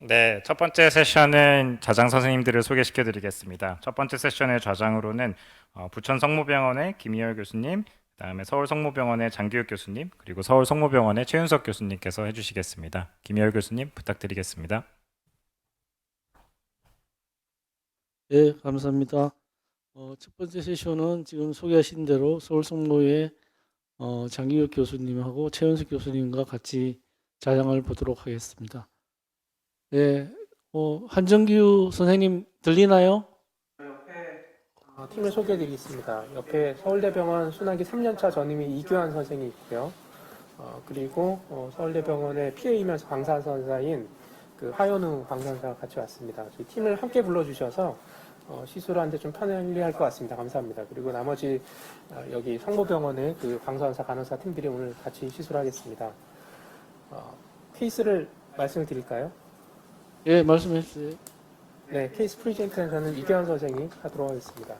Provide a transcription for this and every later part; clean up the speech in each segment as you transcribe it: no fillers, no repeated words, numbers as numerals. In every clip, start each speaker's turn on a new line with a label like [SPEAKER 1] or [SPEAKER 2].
[SPEAKER 1] 네, 첫 번째 세션은 좌장 선생님들을 소개시켜 드리겠습니다. 첫 번째 세션의 좌장으로는 부천 성모병원의 김희열 교수님, 그다음에 서울 성모병원의 장기욱 교수님, 그리고 서울 성모병원의 최윤석 교수님께서 해주시겠습니다. 김희열 교수님 부탁드리겠습니다.
[SPEAKER 2] 네, 감사합니다. 첫 번째 세션은 지금 소개하신 대로 서울 성모의 장기혁 교수님하고 최은숙 교수님과 같이 자장을 보도록 하겠습니다. 네, 한정규 선생님 들리나요?
[SPEAKER 3] 팀을 소개해드리겠습니다. 옆에 서울대병원 순환기 3년차 전임의 이규환 선생이 있고요. 그리고 서울대병원의 PA이면서 방사선사인 그 하현우 방사선사가 같이 왔습니다. 저희 팀을 함께 불러주셔서 시술하는데 좀 편리할 것 같습니다. 감사합니다. 그리고 나머지 여기 성모병원의 그 방사선사 간호사 팀들이 오늘 같이 시술하겠습니다. 케이스를 말씀을 드릴까요?
[SPEAKER 2] 예, 말씀해 주세요.
[SPEAKER 3] 네, 케이스 프리젠트는 저는 이규환 선생이 하도록 하겠습니다.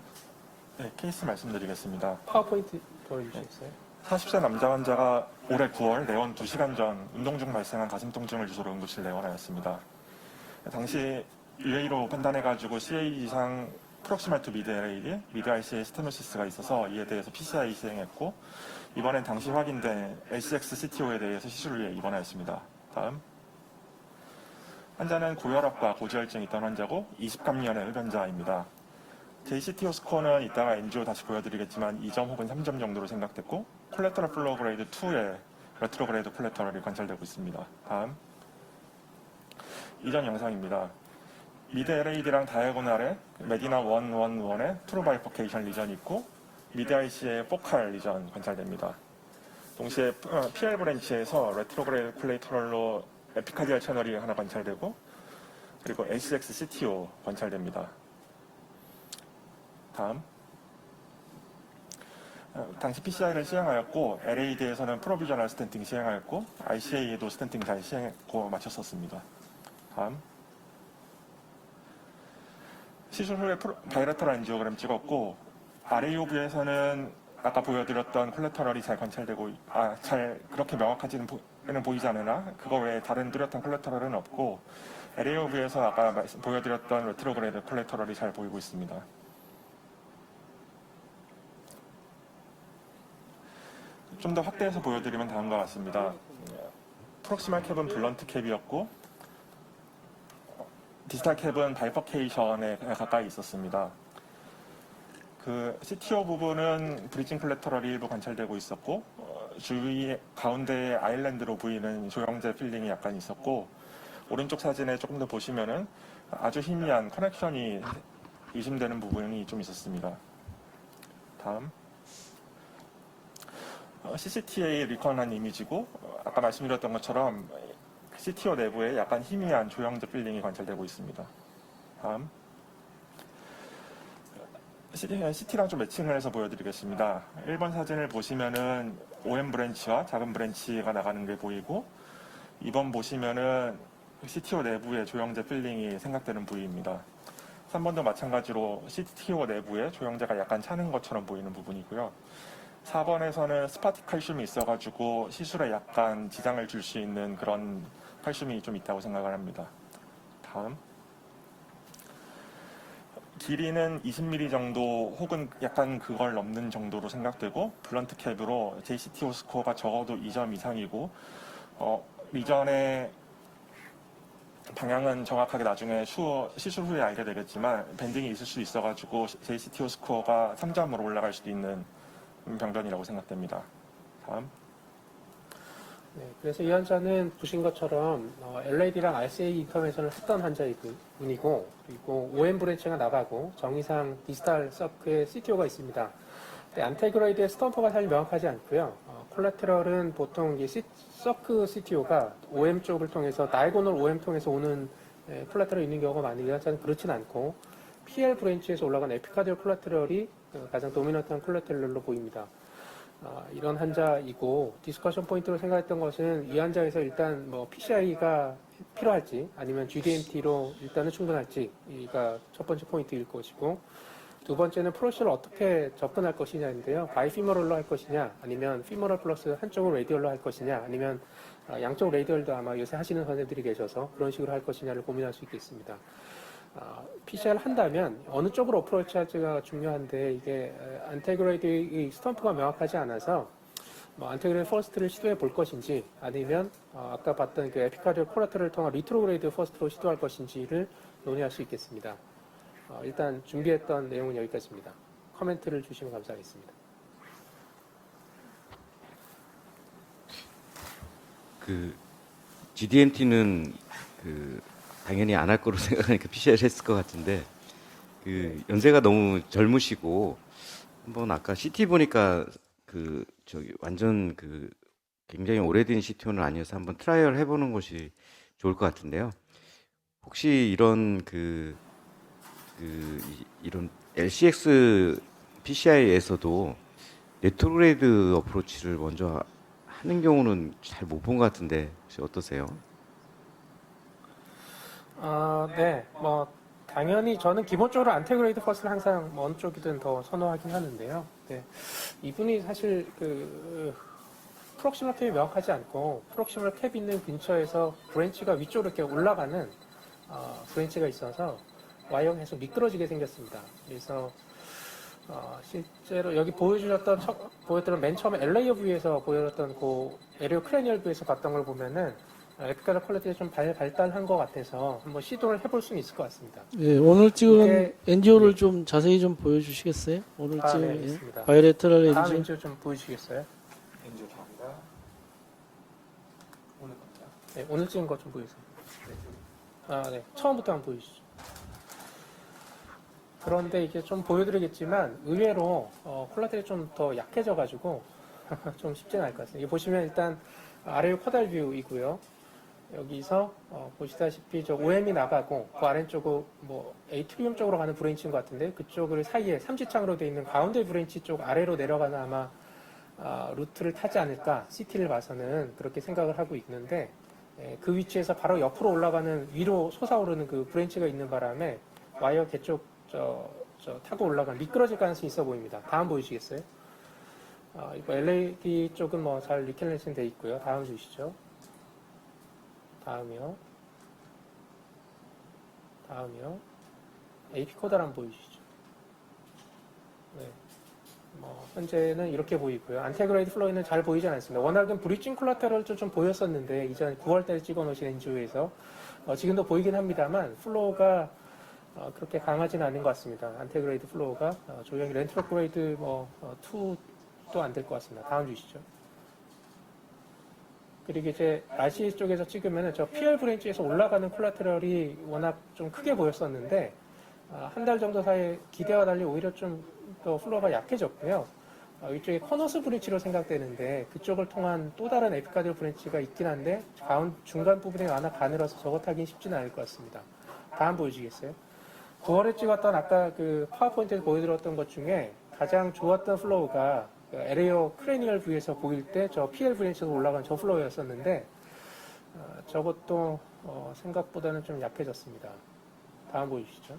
[SPEAKER 4] 네, 케이스 말씀드리겠습니다.
[SPEAKER 3] 파워포인트 보여주시겠어요?
[SPEAKER 4] 40세 남자 환자가 올해 9월 내원 2시간 전 운동 중 발생한 가슴 통증을 주소로 응급실 내원하였습니다. 당시 UA로 판단해가지고 CA 이상 프록시말 투 미드 LAD, 미드 RCA 스테노시스가 있어서 이에 대해서 PCI 시행했고 이번엔 당시 확인된 SX CTO에 대해서 시술을 위해 입원하였습니다. 다음. 환자는 고혈압과 고지혈증이 있던 환자고 20감년의 흡연자입니다. JCTO 스코어는 이따가 NGO 다시 보여드리겠지만 2점 혹은 3점 정도로 생각됐고 콜레터럴 플로우 그레이드 2의 레트로그레이드 콜레터럴이 관찰되고 있습니다. 다음. 이전 영상입니다. 미드 LAD랑 다이아고날에 메디나 111의 트루 바이포케이션 리전이 있고 미드 IC의 포칼 리전 관찰됩니다. 동시에 PL 브랜치에서 레트로그레이드 콜레터럴로 에피카디얼 채널이 하나 관찰되고 그리고 SX CTO 관찰됩니다. 다음. 당시 PCI를 시행하였고 LAD에서는 프로비저널 스탠팅 시행하였고 ICA에도 스탠팅 잘 시행했고 마쳤었습니다. 다음. 시술 후에 바이레터럴 엔지오그램 찍었고 RAOV에서는 아까 보여드렸던 콜레터럴이 잘 관찰되고 잘 그렇게 명확하지는 보이지 않으나 그거 외에 다른 뚜렷한 콜레터럴은 없고 LAOV에서 아까 보여드렸던 레트로그레이드 콜레터럴이 잘 보이고 있습니다. 좀 더 확대해서 보여드리면 다음과 같습니다. 프록시말 캡은 블런트 캡이었고 디지털 캡은 바이퍼케이션에 가까이 있었습니다. 그 CTO 부분은 브리징 콜레터럴이 일부 관찰되고 있었고 주위 가운데 아일랜드로 보이는 조형제 필링이 약간 있었고 오른쪽 사진에 조금 더 보시면은 아주 희미한 커넥션이 의심되는 부분이 좀 있었습니다. 다음. CCTA 리컨한 이미지고 아까 말씀드렸던 것처럼 CTO 내부에 약간 희미한 조형제 필링이 관찰되고 있습니다. 다음. CT랑 좀 매칭을 해서 보여드리겠습니다. 1번 사진을 보시면은 OM 브랜치와 작은 브랜치가 나가는 게 보이고 2번 보시면은 CTO 내부의 조형제 필링이 생각되는 부위입니다. 3번도 마찬가지로 CTO 내부에 조형제가 약간 차는 것처럼 보이는 부분이고요. 4번에서는 스파틱 칼슘이 있어가지고 시술에 약간 지장을 줄 수 있는 그런 칼슘이 좀 있다고 생각을 합니다. 다음. 길이는 20mm 정도 혹은 약간 그걸 넘는 정도로 생각되고 블런트 캡으로 JCTO 스코어가 적어도 2점 이상이고 리전의 방향은 정확하게 나중에 시술 후에 알게 되겠지만 밴딩이 있을 수 있어가지고 JCTO 스코어가 3점으로 올라갈 수도 있는 병변이라고 생각됩니다. 다음.
[SPEAKER 3] 네, 그래서 이 환자는 보신 것처럼 LAD랑 RCA 인터벤션을 했던 환자이고 그리고 OM 브랜치가 나가고 정의상 디지털 서크에 CTO가 있습니다. 안테그로이드의 스톰퍼가 사실 명확하지 않고요. 콜라테럴은 보통 서크 CTO가 OM 쪽을 통해서 다이고널 OM 통해서 오는 콜라테럴이 있는 경우가 많은데 이 환자는 그렇진 않고 PL 브랜치에서 올라간 에피카디얼 콜라테럴이 가장 도미넌트한 콜라테럴로 보입니다. 이런 환자이고 디스커션 포인트로 생각했던 것은 이 환자에서 일단 뭐 PCI가 필요할지 아니면 GDMT로 일단은 충분할지가 첫 번째 포인트일 것이고 두 번째는 프로시를 어떻게 접근할 것이냐인데요. 바이피머럴로 할 것이냐, 아니면 피머럴 플러스 한쪽을 레디얼로 할 것이냐, 아니면 양쪽 레디얼도 아마 요새 하시는 선생님들이 계셔서 그런 식으로 할 것이냐를 고민할 수 있겠습니다. PCR을 한다면 어느 쪽으로 어프로치 할지가 중요한데 이게 안테그레이드의 스탬프가 명확하지 않아서 안테그레이드 퍼스트를 시도해 볼 것인지 아니면 아까 봤던 그 에피카디오 코라테를 통한 리트로그레이드 퍼스트로 시도할 것인지를 논의할 수 있겠습니다. 일단 준비했던 내용은 여기까지입니다. 코멘트를 주시면 감사하겠습니다.
[SPEAKER 5] 그 GDMT는 당연히 안 할 거로 생각하니까 PCR 했을 것 같은데 연세가 너무 젊으시고 한번 아까 CT 보니까 완전 굉장히 오래된 CTO는 아니어서 한번 트라이얼 해보는 것이 좋을 것 같은데요. 혹시 이런 이런 LCX PCI에서도 레트로그레이드 어프로치를 먼저 하는 경우는 잘 못 본 것 같은데 혹시 어떠세요?
[SPEAKER 3] 네, 당연히 저는 기본적으로 안테그레이드 퍼스트를 항상 어느 쪽이든 더 선호하긴 하는데요. 네, 이분이 사실 프록시멀 캡이 명확하지 않고 프록시멀 캡 있는 근처에서 브랜치가 위쪽으로 이렇게 올라가는 브랜치가 있어서 와이어가 계속 미끄러지게 생겼습니다. 그래서 실제로 여기 보여드렸던 맨 처음에 엘레이어 뷰에서 보여드렸던 그 에리오 크레니얼 뷰에서 봤던 걸 보면은 에피카드 퀄리티가 좀 발달한 것 같아서 한번 시도를 해볼 수는 있을 것 같습니다.
[SPEAKER 2] 예, 오늘 찍은
[SPEAKER 3] 이게-
[SPEAKER 2] NGO를
[SPEAKER 3] 네.
[SPEAKER 2] 좀 자세히 좀 보여주시겠어요? 오늘
[SPEAKER 3] 네,
[SPEAKER 2] 찍은
[SPEAKER 3] 알겠습니다.
[SPEAKER 2] 바이레터럴
[SPEAKER 3] 다음
[SPEAKER 2] NGO.
[SPEAKER 3] 엔지오 좀 보여주시겠어요?
[SPEAKER 4] 엔지오 갑니다. 오늘 겁니다.
[SPEAKER 3] 네, 오늘 찍은 거 좀 보여주세요. 네. 처음부터 한번 보여주시죠. 그런데 이게 좀 보여드리겠지만 의외로 콜라텔이 좀 더 약해져가지고 좀 쉽지는 않을 것 같습니다. 이게 보시면 일단 아래로 쿼달 뷰이고요. 여기서 보시다시피 저 OM이 나가고 그 아래쪽은 에이트리움 쪽으로 가는 브랜치인 것 같은데 그쪽을 사이에 삼지창으로 되어 있는 가운데 브랜치 쪽 아래로 내려가는 아마 루트를 타지 않을까 CT를 봐서는 그렇게 생각을 하고 있는데 그 위치에서 바로 옆으로 올라가는 위로 솟아오르는 그 브랜치가 있는 바람에 와이어 개쪽 타고 올라가는 미끄러질 가능성이 있어 보입니다. 다음 보이시겠어요? 이거 LED 쪽은 잘 리캘레이션 돼 있고요. 다음 주시죠. 다음이요. AP 코드 한번 보여주시죠. 네. 현재는 이렇게 보이고요. 안테그레이드 플로이는 잘 보이지 않습니다. 워낙은 브리징 콜라테럴도 좀 보였었는데 이전 9월달에 찍어놓으신 NGO에서 지금도 보이긴 합니다만 플로우가 그렇게 강하지는 않은 것 같습니다. 안테그레이드 플로우가 조용히 렌트로그레이드 2도 안 될 것 같습니다. 다음 주시죠. 그리고 이제 RC 쪽에서 찍으면 저 PL 브랜치에서 올라가는 콜라테럴이 워낙 좀 크게 보였었는데 한 달 정도 사이에 기대와 달리 오히려 좀 더 플로어가 약해졌고요. 이쪽에 커너스 브랜치로 생각되는데 그쪽을 통한 또 다른 에피카디오 브랜치가 있긴 한데 중간 부분이 워낙 가늘어서 저것 하긴 쉽지는 않을 것 같습니다. 다음 보여주시겠어요? 9월에 찍었던 아까 그 파워포인트에서 보여드렸던 것 중에 가장 좋았던 플로우가 에레오 크레니얼 뷰에서 보일 때 저 PL 브랜치에서 올라간 저 플로우였었는데 저것도 생각보다는 좀 약해졌습니다. 다음 보여주시죠.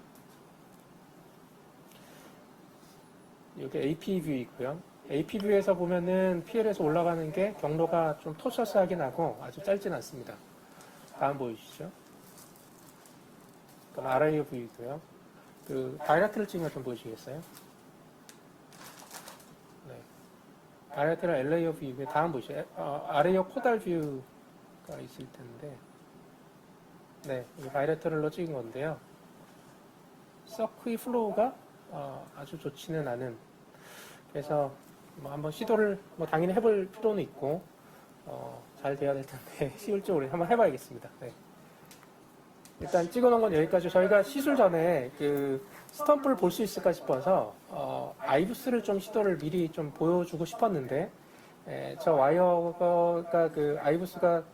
[SPEAKER 3] 여기 AP 뷰이고요. AP 뷰에서 보면은 PL에서 올라가는 게 경로가 좀 토셔스하긴 하고 아주 짧진 않습니다. 다음 보여주시죠. 그럼 RIO 뷰이고요. 다이렉트를 찍으면 좀 보여주시겠어요? 네. 다이렉트를 LAO 뷰이고요. 다음 보시죠. RAO 코달 뷰가 있을 텐데. 네. 이 다이렉트를로 찍은 건데요. 서크의 플로우가 아주 좋지는 않은. 그래서 한번 시도를 당연히 해볼 필요는 있고 잘 돼야 될 텐데 시울적으로 한번 해봐야겠습니다. 네. 일단 찍어놓은 건 여기까지. 저희가 시술 전에 그 스탬프를 볼 수 있을까 싶어서 아이부스를 좀 시도를 미리 좀 보여주고 싶었는데 저 와이어가 그 아이부스가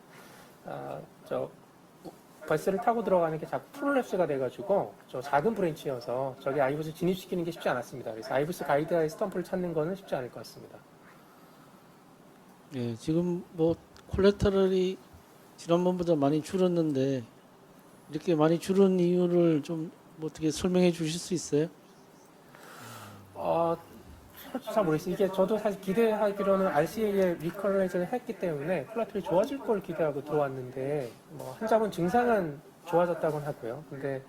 [SPEAKER 3] 저 버스를 타고 들어가는 게 자꾸 프롤랩스가 돼가지고 저 작은 브랜치여서 저기 아이부스 진입시키는 게 쉽지 않았습니다. 그래서 아이부스 가이드의 스탬프를 찾는 거는 쉽지 않을 것 같습니다.
[SPEAKER 2] 예, 지금 콜레테럴이 지난번보다 많이 줄었는데 이렇게 많이 줄은 이유를 좀 어떻게 설명해 주실 수 있어요?
[SPEAKER 3] 솔직히 잘 모르겠어요. 이게 저도 사실 기대하기로는 RCA의 리컬레이션을 했기 때문에 콜라테럴이 좋아질 걸 기대하고 들어왔는데 뭐 한 잡은 증상은 좋아졌다고는 하고요. 근데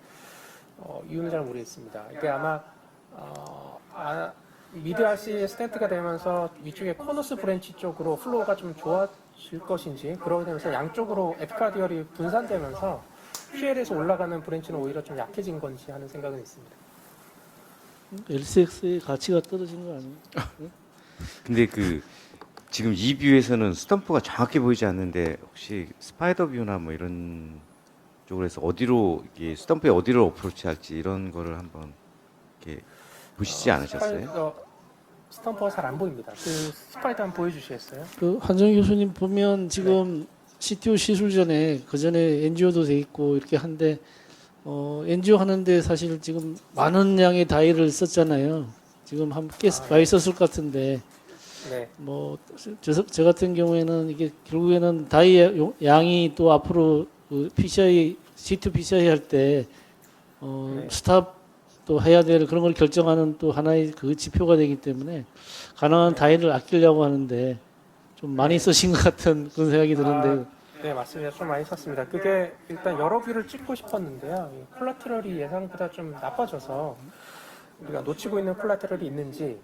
[SPEAKER 3] 이유는 잘 모르겠습니다. 이게 아마 미드 RCA 스탠트가 되면서 위쪽에 코너스 브랜치 쪽으로 플로우가 좀 좋아질 것인지 그러게 되면서 양쪽으로 에피카디얼이 분산되면서 PL에서 올라가는 브랜치는 오히려 좀 약해진 건지 하는 생각은 있습니다.
[SPEAKER 2] LCX의 가치가 떨어진 거 아니에요?
[SPEAKER 5] 근데 지금 이 뷰에서는 스탬프가 정확히 보이지 않는데 혹시 스파이더 뷰나 뭐 이런 쪽으로 해서 어디로 이게 스탬프에 어디로 어프로치 할지 이런 거를 한번 이렇게 보시지 않으셨어요?
[SPEAKER 3] 스탬퍼가 잘 안 보입니다. 그 스파이더 한번 보여주시겠어요?
[SPEAKER 2] 그 한정 교수님 보면 지금 CTO 시술 전에 그 전에 NGO도 돼 있고 이렇게 한데 NGO 하는데 사실 지금 많은 양의 다이를 썼잖아요. 지금 꽤 많이 썼을 것 같은데
[SPEAKER 3] 네.
[SPEAKER 2] 뭐 저 같은 경우에는 이게 결국에는 다이 양이 또 앞으로 그 PCI CTO PCI 할 때
[SPEAKER 3] 네.
[SPEAKER 2] 스탑 또 해야 될 그런 걸 결정하는 또 하나의 그 지표가 되기 때문에 가능한 다이를 아끼려고 하는데 좀 많이 쓰신 것 같은 그런 생각이 드는데
[SPEAKER 3] 네, 맞습니다. 좀 많이 썼습니다. 그게 일단 여러 뷰를 찍고 싶었는데요. 이 콜라테럴이 예상보다 좀 나빠져서 우리가 놓치고 있는 콜라테럴이 있는지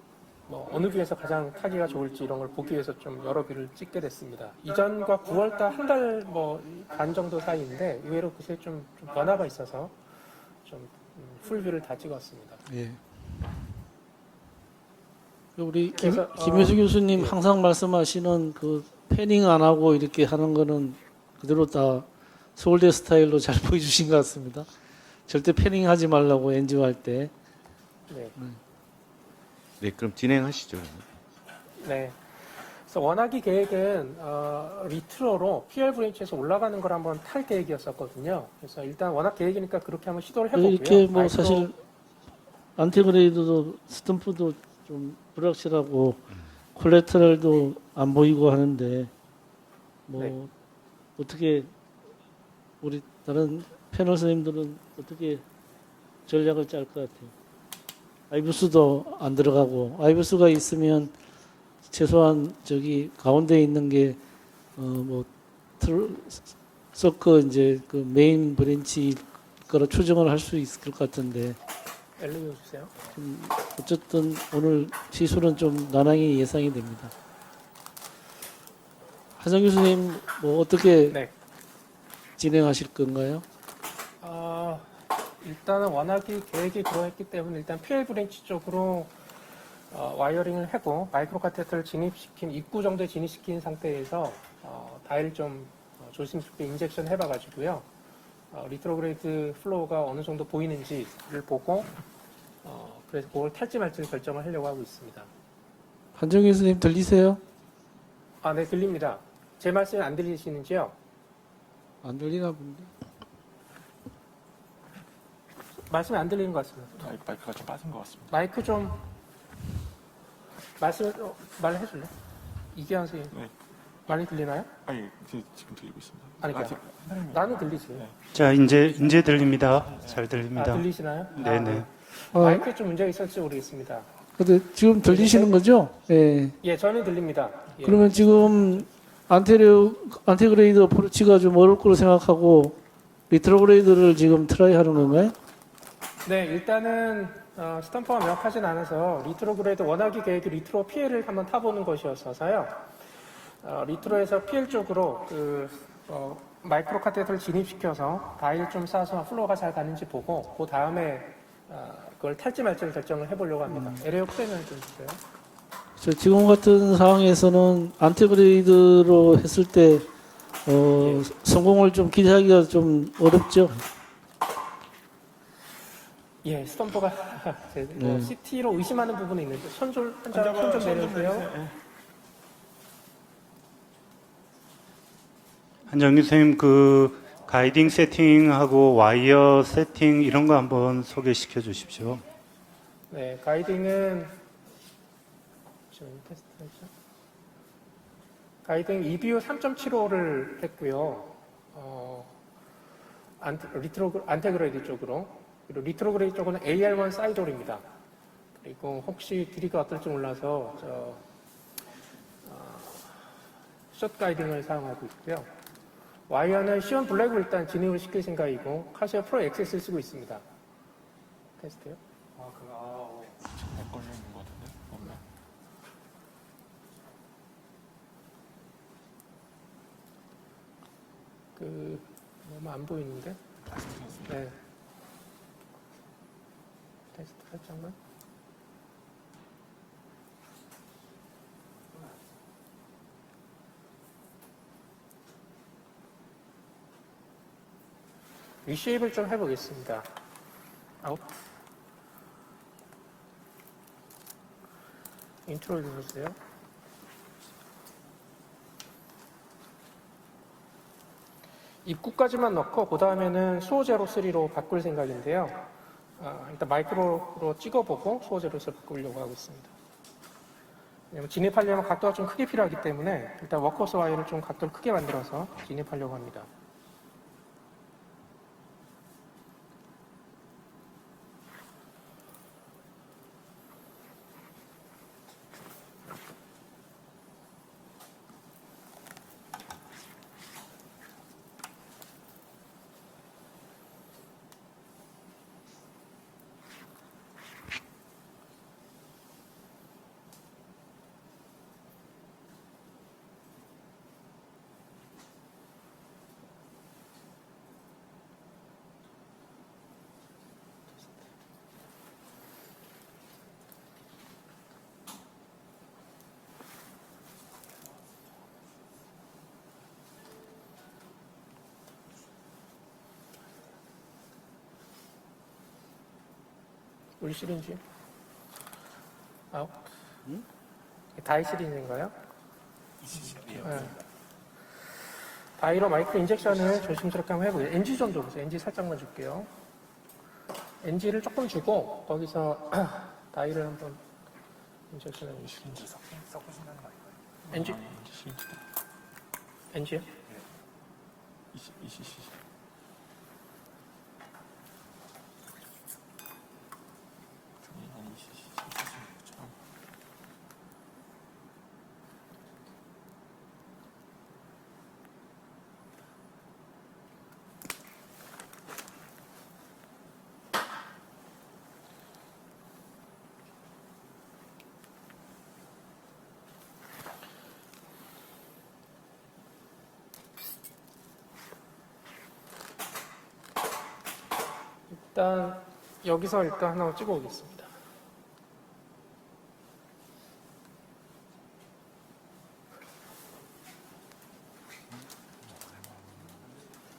[SPEAKER 3] 뭐 어느 뷰에서 가장 타기가 좋을지 이런 걸 보기 위해서 좀 여러 뷰를 찍게 됐습니다. 이전과 9월달 한 달 뭐 반 정도 사이인데 의외로 그새 좀 변화가 있어서 좀 풀뷰를 다 찍었습니다.
[SPEAKER 2] 예. 우리
[SPEAKER 3] 그래서,
[SPEAKER 2] 김효수 교수님 항상 말씀하시는 그 패닝 안 하고 이렇게 하는 거는 그대로 다 서울대 스타일로 잘 보여주신 것 같습니다. 절대 패닝 하지 말라고 NGO 할 때.
[SPEAKER 3] 네.
[SPEAKER 5] 네, 그럼 진행하시죠.
[SPEAKER 3] 네. 그래서 원하기 계획은 리트로로 PL 브랜치에서 올라가는 걸 한번 탈 계획이었었거든요. 그래서 일단 워낙 계획이니까 그렇게 한번 시도를 해보고요.
[SPEAKER 2] 이렇게 뭐
[SPEAKER 3] 마이크로-
[SPEAKER 2] 사실 안티그레이드도 스탬프도 좀 불확실하고 콜레터럴도 안 보이고 하는데 뭐
[SPEAKER 3] 네.
[SPEAKER 2] 어떻게 우리 다른 패널 선생님들은 어떻게 전략을 짤 것 같아요? 아이브스도 안 들어가고 아이브스가 있으면 최소한 저기 가운데 있는 게 뭐 서커 이제 그 메인 브랜치 거라 추정을 할 수 있을 것 같은데
[SPEAKER 3] 엘리오 주세요.
[SPEAKER 2] 어쨌든 오늘 시술은 좀 난항이 예상이 됩니다. 하정 교수님 뭐 어떻게
[SPEAKER 3] 네.
[SPEAKER 2] 진행하실 건가요?
[SPEAKER 3] 일단은 워낙이 계획이 그러했기 때문에 일단 PL 브랜치 쪽으로 와이어링을 하고 마이크로 카테터를 진입시킨 입구 정도에 진입시킨 상태에서 다이를 좀 조심스럽게 인젝션 해봐가지고요. 리트로그레이드 플로우가 어느 정도 보이는지를 보고 그래서 그걸 탈지 말지를 결정을 하려고 하고 있습니다.
[SPEAKER 2] 한정 교수님 들리세요?
[SPEAKER 3] 네, 들립니다. 제 말씀이 안 들리시는지요?
[SPEAKER 2] 안 들리나 본데.
[SPEAKER 3] 말씀이 안 들리는 것 같습니다.
[SPEAKER 4] 마이크가 좀 빠진 것 같습니다.
[SPEAKER 3] 마이크 좀 말을 해줄래? 이기환 선생님
[SPEAKER 4] 네.
[SPEAKER 3] 많이 들리나요?
[SPEAKER 4] 아니, 지금 들리고 있습니다.
[SPEAKER 3] 아니,
[SPEAKER 4] 아직
[SPEAKER 3] 나는 들리지.
[SPEAKER 4] 네.
[SPEAKER 6] 자, 이제 들립니다. 잘 들립니다.
[SPEAKER 3] 들리시나요?
[SPEAKER 6] 네네.
[SPEAKER 3] 마이크에 좀 문제가 있을지 모르겠습니다.
[SPEAKER 2] 근데 지금 들리시는 거죠? 예.
[SPEAKER 3] 예, 저는 들립니다. 예.
[SPEAKER 2] 그러면 지금 안티그레이드 어프로치가 좀 어려울 거로 생각하고 리트로그레이드를 지금 트라이 하는 건가요?
[SPEAKER 3] 네, 일단은 스탬퍼가 명확하진 않아서 리트로그레이드 원하기 계획이 리트로 PL을 한번 타보는 것이었어서요. 리트로에서 PL 쪽으로 마이크로 카테터를 진입시켜서 다이를 좀 싸서 플로어가 잘 가는지 보고 그 다음에 그걸 탈지 말지를 결정을 해보려고 합니다. LA 프레임을 좀 주세요.
[SPEAKER 2] 지금 같은 상황에서는 안티그레이드로 했을 때 성공을 좀 기대하기가 좀 어렵죠.
[SPEAKER 3] 예, 스탬퍼가
[SPEAKER 2] 네.
[SPEAKER 3] CT로 의심하는 부분이 있는데 손좀 내려주세요.
[SPEAKER 6] 한정규 선생님 그 가이딩 세팅하고 와이어 세팅 이런 거 한번 소개시켜 주십시오.
[SPEAKER 3] 네, 가이딩은 지금 테스트했죠. 가이딩 EBU 3.75를 했고요. 안테그레이드 쪽으로 그리고 리트로그레이드 쪽은 AR1 사이돌입니다. 그리고 혹시 길이가 어떨지 몰라서 숏 가이딩을 사용하고 있고요. 와이어는 시온 블랙으로 일단 진입을 시킬 생각이고 카시오 프로 XS를 쓰고 있습니다. 테스트요?
[SPEAKER 4] 렉 걸려 있는 것 같은데? 없나?
[SPEAKER 3] 너무 안 보이는데? 네. 테스트 살짝만. 리쉐입을 좀 해보겠습니다. 아웃. 인트로를 눌러주세요. 입구까지만 넣고 그 다음에는 수호 제로 3로 바꿀 생각인데요. 일단 마이크로로 찍어보고 수호 제로 3로 바꾸려고 하고 있습니다. 왜냐면 진입하려면 각도가 좀 크게 필요하기 때문에 일단 워크호스 와이어를 좀 각도를 크게 만들어서 진입하려고 합니다. 울 시리즈? 아웃? 다이 시리즈인가요? 네. 다이로 마이크로 인젝션을 조심스럽게 한번 해보세요. NG 좀 줘보세요. NG 살짝만 줄게요. NG를 조금 주고 거기서 다이를 한번 인젝션 해보세요. NG? NG요? 일단 여기서 일단 하나 찍어 오겠습니다.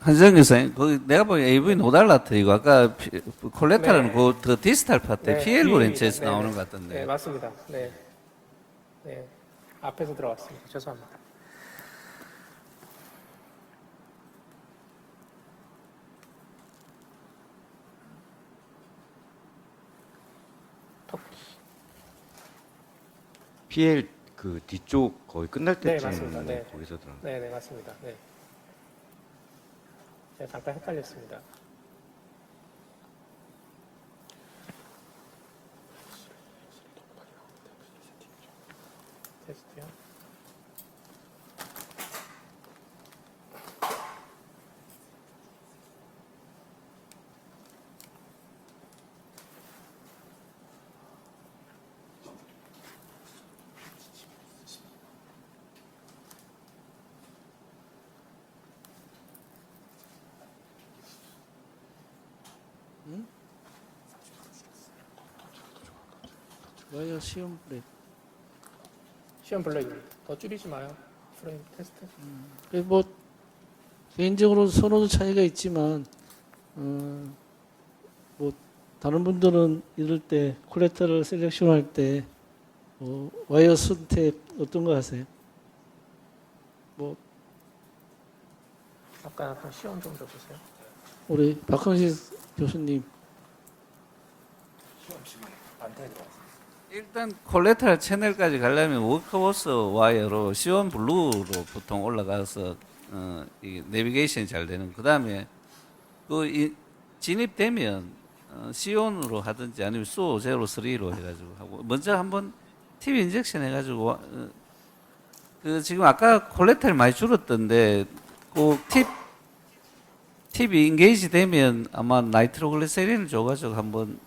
[SPEAKER 7] 한정 교수님, 거기 내가 보기엔 AV 노달라트 이거 아까 콜레타라는
[SPEAKER 3] 네.
[SPEAKER 7] 그 디지털 파트
[SPEAKER 3] 네,
[SPEAKER 7] PL
[SPEAKER 3] 네,
[SPEAKER 7] 브랜치에서
[SPEAKER 3] 네,
[SPEAKER 7] 나오는
[SPEAKER 3] 네.
[SPEAKER 7] 것 같던데.
[SPEAKER 3] 네, 맞습니다. 네. 네. 앞에서 들어왔습니다. 죄송합니다. 톡.
[SPEAKER 5] PL 그 뒤쪽 거의 끝날
[SPEAKER 3] 네,
[SPEAKER 5] 때쯤
[SPEAKER 3] 맞습니다. 네.
[SPEAKER 5] 거기서 들어.
[SPEAKER 3] 네, 네, 맞습니다. 네. 제가 잠깐 헷갈렸습니다. 테스트요.
[SPEAKER 2] 와이어 시험 브레이크.
[SPEAKER 3] 시험 블랙입니다. 더 줄이지 마요. 프레임 테스트.
[SPEAKER 2] 뭐 개인적으로 선호도 차이가 있지만 뭐 다른 분들은 이럴 때 콜렉터를 셀렉션할 때 와이어 선택 어떤 거 하세요? 뭐
[SPEAKER 3] 아까 약간 시험 좀 줘보세요.
[SPEAKER 2] 우리 박형식 교수님
[SPEAKER 7] 일단 콜레타럴 채널까지 가려면 워크호스 와이어로 시온 블루로 보통 올라가서 이 내비게이션이 잘 되는. 그 다음에 진입되면 시온으로 하든지 아니면 수호 제로 3로 해가지고 하고 먼저 한번 팁 인젝션 해가지고 그 지금 아까 콜레테럴 많이 줄었던데 꼭 팁이 인게이지 되면 아마 나이트로글리세린을 줘가지고 한번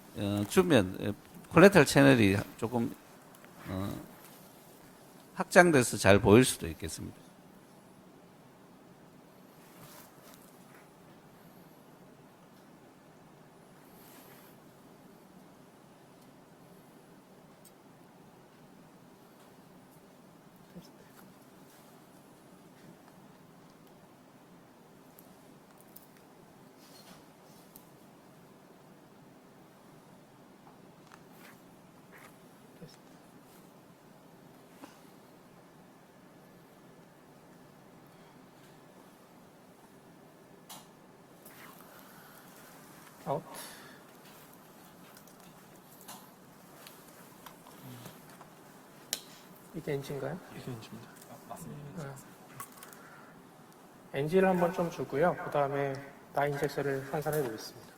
[SPEAKER 7] 주면 콜레테럴 채널이 조금 확장돼서 잘 보일 수도 있겠습니다.
[SPEAKER 3] 아웃. 이게 NG인가요?
[SPEAKER 4] 이게 인지입니다. 맞습니다.
[SPEAKER 3] NG를 한번 좀 주고요. 그 다음에 나 인젝션을 환산해 보겠습니다.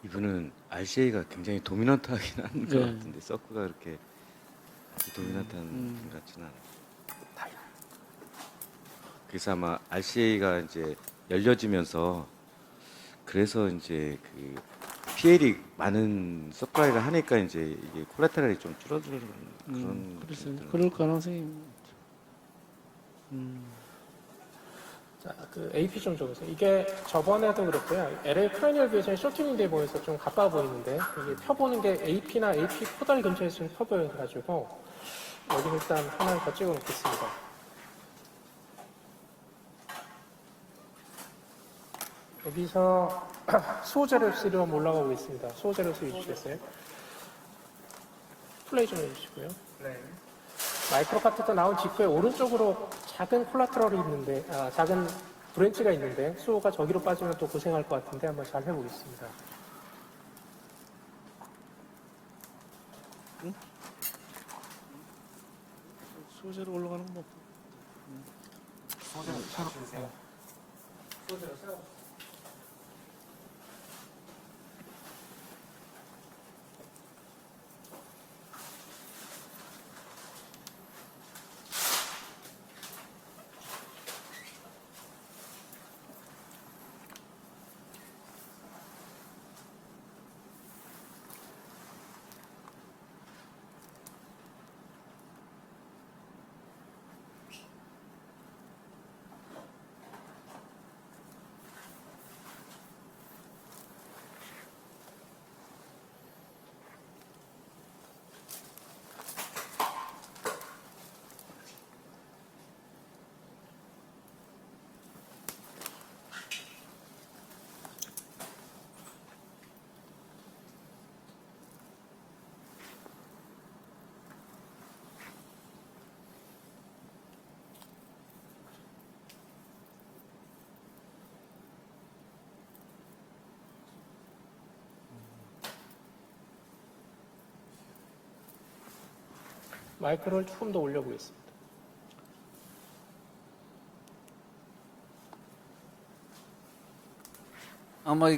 [SPEAKER 5] 이분은 RCA가 굉장히 도미넌트하긴 한 것
[SPEAKER 2] 네.
[SPEAKER 5] 같은데 서크가 그렇게 아주 도미넌트한 분 같지는 않아요. 그래서 아마 RCA가 이제 열려지면서 그래서 이제 그 PL이 많은 서프라이를 하니까 이제 이게 콜라테럴이 좀 줄어드는 그런
[SPEAKER 2] 그래서
[SPEAKER 5] 느낌이 들어요.
[SPEAKER 2] 그럴 가능성이
[SPEAKER 3] 자, 그 AP 좀 줘보세요. 이게 저번에도 그렇고요. LA 크라니얼 비에서 쇼티닝 돼 보여서 좀 가까워 보이는데 이게 펴보는 게 AP나 AP 코달 근처에서 좀 펴 보여가지고 여기 일단 하나를 더 찍어 놓겠습니다. 여기서 수호제로스로 한번 올라가 보겠습니다. 수호제로스 해주시겠어요? 플레이 좀 해주시고요. 마이크로 카테터 나온 직후에 오른쪽으로 작은 콜라테럴이 있는데, 작은 브랜치가 있는데 수호가 저기로 빠지면 또 고생할 것 같은데 한번 잘 해보겠습니다.
[SPEAKER 2] 소재로 올라가는 거
[SPEAKER 3] 마이크를 조금 더 올려보겠습니다.
[SPEAKER 7] 아마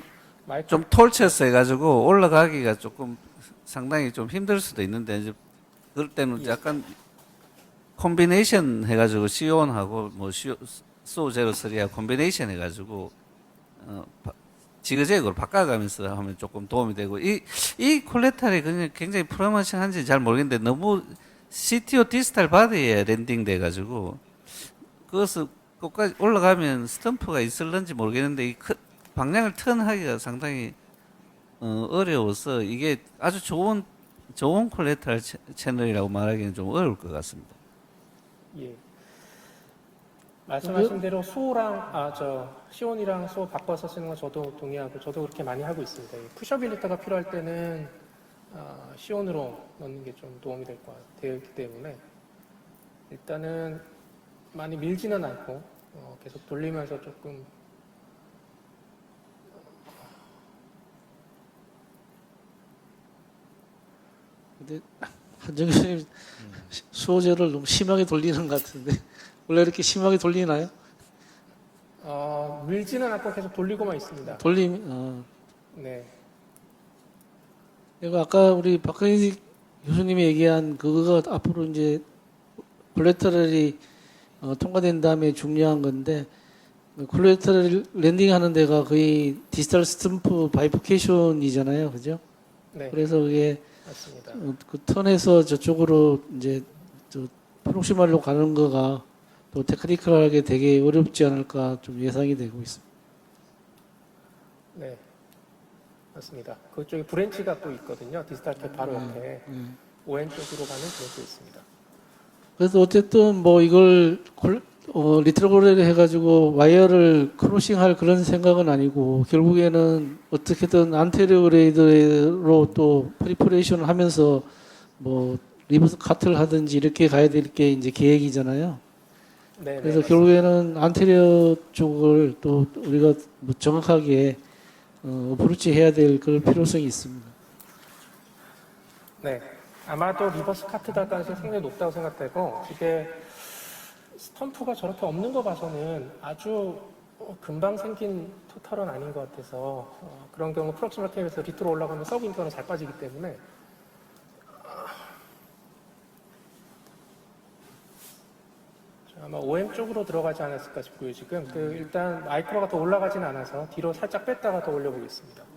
[SPEAKER 3] 마이크
[SPEAKER 7] 좀 톨쳐서 해가지고 올라가기가 조금 상당히 좀 힘들 수도 있는데 이제 그럴 때는 약간 콤비네이션 해가지고 C1하고 뭐 수호 제로 3하고 콤비네이션 해가지고 지그재그로 바꿔가면서 하면 조금 도움이 되고 이 콜레탈이 굉장히 프로모션한지 잘 모르겠는데 너무 CTO 디지털 바디에 랜딩 돼가지고 그것을 끝까지 올라가면 스탬프가 있을런지 모르겠는데 방향을 턴하기가 상당히 어려워서 이게 아주 좋은 콜레탈 채널이라고 말하기는 좀 어려울 것 같습니다.
[SPEAKER 3] 예. 말씀하신 대로 수호랑 시온이랑 수호 바꿔서 쓰는 건 저도 동의하고 저도 그렇게 많이 하고 있습니다. 푸셔빌리터가 필요할 때는 시온으로 넣는 게 좀 도움이 될 것 같기 때문에 일단은 많이 밀지는 않고 계속 돌리면서 조금
[SPEAKER 2] 근데 한정 교수님 수호제를 너무 심하게 돌리는 것 같은데 원래 이렇게 심하게 돌리나요?
[SPEAKER 3] 밀지는 않고 계속 돌리고만 있습니다. 네.
[SPEAKER 2] 내가 아까 우리 박근희 교수님이 얘기한 그거가 앞으로 이제 콜레터럴이 통과된 다음에 중요한 건데 콜레터럴 랜딩하는 데가 거의 디지털 스탬프 바이포케이션이잖아요, 그죠?
[SPEAKER 3] 네.
[SPEAKER 2] 그래서 그게
[SPEAKER 3] 맞습니다.
[SPEAKER 2] 그 턴에서 저쪽으로 이제 저 프록시말로 가는 거가 또 테크니컬하게 되게 어렵지 않을까 좀 예상이 되고 있습니다.
[SPEAKER 3] 네. 맞습니다. 그쪽에 브랜치가 또 있거든요. 디지털 캡 바로 옆에 ON 쪽으로 가는 브랜치 있습니다.
[SPEAKER 2] 그래서 어쨌든 뭐 이걸 리트로그레를 해가지고 와이어를 크로싱할 그런 생각은 아니고 결국에는 어떻게든 안테리어 그레이드로 또 프리퍼레이션을 하면서 뭐 리버스 카트를 하든지 이렇게 가야 될 게 이제 계획이잖아요.
[SPEAKER 3] 네.
[SPEAKER 2] 그래서 결국에는 안테리어 쪽을 또 우리가 뭐 정확하게 어프로치 해야 될 그런 필요성이 있습니다.
[SPEAKER 3] 네. 아마도 리버스 카트다 가능성이 상당히 높다고 생각되고, 이게 스탬프가 저렇게 없는 거 봐서는 아주 금방 생긴 토탈은 아닌 것 같아서 그런 경우 프록시멀 캡에서 리트로 올라가면 서브 인터는 잘 빠지기 때문에 아마 OM 쪽으로 들어가지 않았을까 싶고요. 지금 일단 마이크로가 더 올라가진 않아서 뒤로 살짝 뺐다가 더 올려보겠습니다.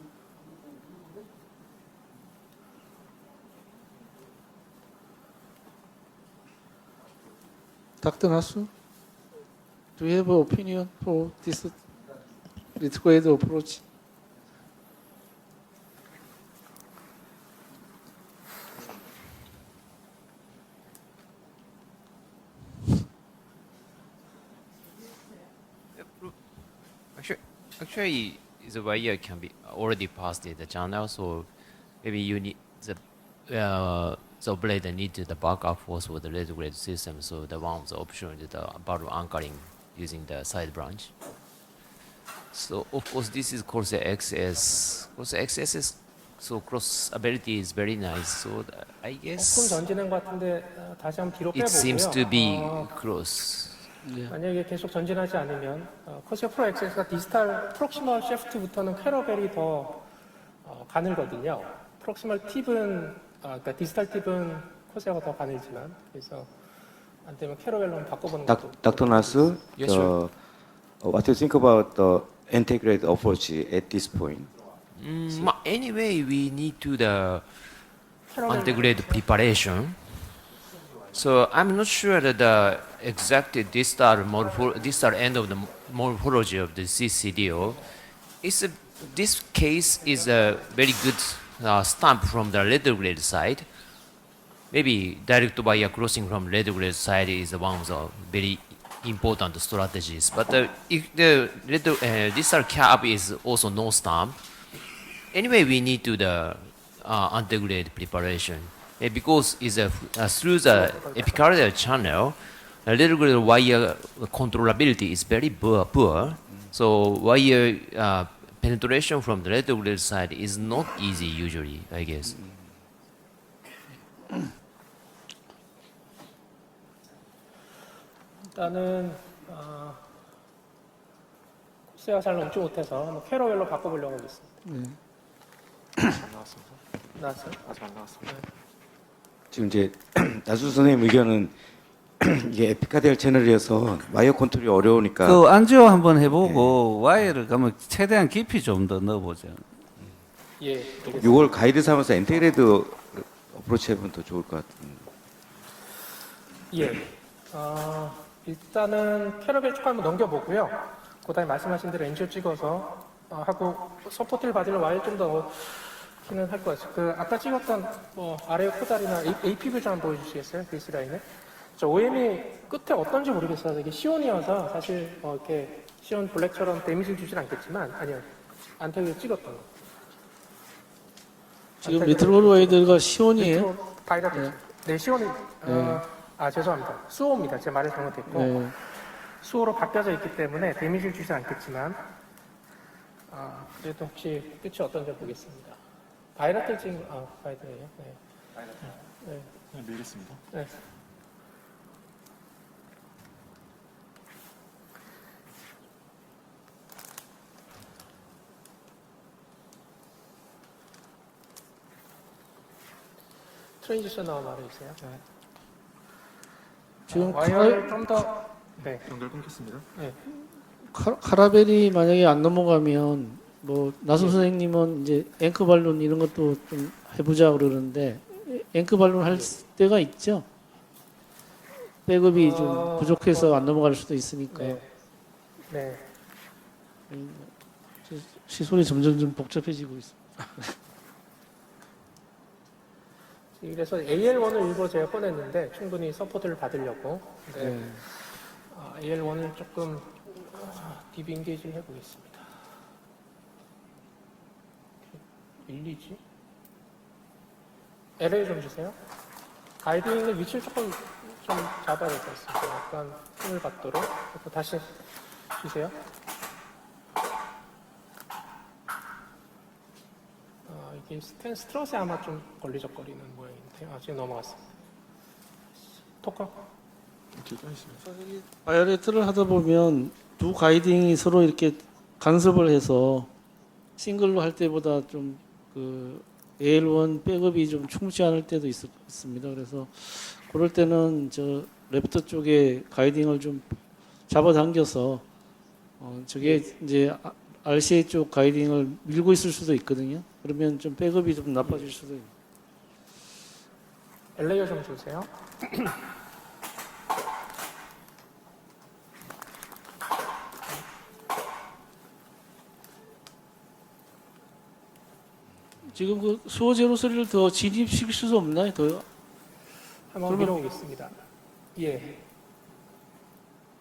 [SPEAKER 2] Dr. Nasu, do you have an opinion for this retrograde approach?
[SPEAKER 8] Actually, the wire can be already passed the channel, so maybe you need the operator need the backup force for the retrograde system. So the one of the option is the barrel anchoring using the side branch. So of course this is course XS. Course XS is so crossability is very nice. So I
[SPEAKER 3] 조금
[SPEAKER 8] guess
[SPEAKER 3] 전진한 것 같은데 다시 한번 뒤로
[SPEAKER 8] it seems to
[SPEAKER 3] 빼보고요.
[SPEAKER 8] be close.
[SPEAKER 3] 만약에 계속 전진하지 않으면 코시아 프로 XS가 디지털 프록시멀 셰프트부터는 캐러벨이 더 가늘거든요. 프록시멀 팁은 그러니까 디지털 팁은 코시아가 더 가늘지만 그래서 안 되면 캐러벨로 한번 바꿔보는 것도.
[SPEAKER 5] Dr. Nasu,
[SPEAKER 8] Yes, sir.
[SPEAKER 5] what do you think about the integrated approach at this point?
[SPEAKER 8] Anyway, we need to the
[SPEAKER 3] 캐러벨
[SPEAKER 8] integrate preparation. So I'm not sure that the exact distal end of the morphology of the CCDO. This case is a very good stamp from the retrograde side. Maybe direct wire crossing from retrograde side is one of the very important strategies. But if the distal cap is also no stamp, anyway we need to the integrate preparation. Because it's through the epicardial channel, the retrograde wire controllability is very poor. So wire penetration from the retrograde side is not easy usually, I guess.
[SPEAKER 3] 일단은 코시아가 잘 넘지 못해서 한번 캐러벨로 바꿔보려고 하겠습니다.
[SPEAKER 4] 안 나왔습니다.
[SPEAKER 3] 나왔어요?
[SPEAKER 4] 아직 안 나왔습니다.
[SPEAKER 5] 지금 이제 나수 선생님 의견은 이게 에피카디얼 채널이어서 와이어 컨트롤이 어려우니까
[SPEAKER 7] 그 안지오 한번 해보고 와이어를 가면 최대한 깊이 좀 더 넣어보죠.
[SPEAKER 3] 예. 알겠습니다.
[SPEAKER 5] 이걸 가이드 삼아서 인테그레이드 어프로치 해보면 더 좋을 것 같은데.
[SPEAKER 3] 예. 일단은 캐러벨 쪽 한번 넘겨보고요. 그다음에 말씀하신 대로 엔지오 찍어서 하고 서포트를 받으려 와이어 좀 더 키는 할 것 같아요. 아까 찍었던 아래 코다리나 AP뷰 좀 한번 보여주시겠어요? 베이스라인에. 저 OM이 끝에 어떤지 모르겠어요. 이게 시온이어서 사실 이렇게 시온 블랙처럼 데미지를 주진 않겠지만 아니요. 안테그를 찍었던 거.
[SPEAKER 2] 지금 리트로그레이드가 시온이에요?
[SPEAKER 3] 바이라트. 네, 시온이. 죄송합니다. 수호입니다. 제 말을 잘못했고.
[SPEAKER 2] 네.
[SPEAKER 3] 수호로 바뀌어져 있기 때문에 데미지를 주지 않겠지만, 그래도 혹시 끝이 어떤지 보겠습니다. 바이라틀 찍은, 바이라틀이에요. 네. 네.
[SPEAKER 4] 그냥 밀겠습니다.
[SPEAKER 3] 네. 트랜지션 나와 말해주세요. 네.
[SPEAKER 2] 지금
[SPEAKER 3] 와이어를 좀 더, 네.
[SPEAKER 4] 연결 끊겠습니다.
[SPEAKER 2] 카라벨이 만약에 안 넘어가면 뭐 나선 선생님은 이제 앵커 발론 이런 것도 좀 해보자 그러는데 앵커 발론 할 때가 있죠. 백업이 좀 부족해서 안 넘어갈 수도 있으니까.
[SPEAKER 3] 네. 네.
[SPEAKER 2] 시설이 점점 좀 복잡해지고 있습니다.
[SPEAKER 3] 그래서 AL1을 일부러 제가 꺼냈는데 충분히 서포트를 받으려고. 네.
[SPEAKER 2] 네.
[SPEAKER 3] AL1을 조금 딥 인게이지를 해보겠습니다. 밀리지? LA 좀 주세요. 가이딩의 위치를 조금 좀 잡아야 될 것 같습니다. 약간 힘을 받도록. 그리고 다시 주세요. 이게 스트럿에 아마 좀 걸리적거리는 모양인데, 지금 넘어갔습니다. 토커.
[SPEAKER 2] 바이올레트를 하다 보면 두 가이딩이 서로 이렇게 간섭을 해서 싱글로 할 때보다 좀 그 AL1 백업이 좀 충분치 않을 때도 있습니다. 그래서 그럴 때는 저 랩터 쪽에 가이딩을 좀 잡아당겨서 저게 이제 RCA 쪽 가이딩을 밀고 있을 수도 있거든요. 그러면 좀 백업이 좀 나빠질 수도 있고.
[SPEAKER 3] 엘레이어 좀 주세요.
[SPEAKER 2] 지금 그 수호 제로 소리를 더 진입시킬 수 없나요? 더
[SPEAKER 3] 한번 밀어보겠습니다. 예.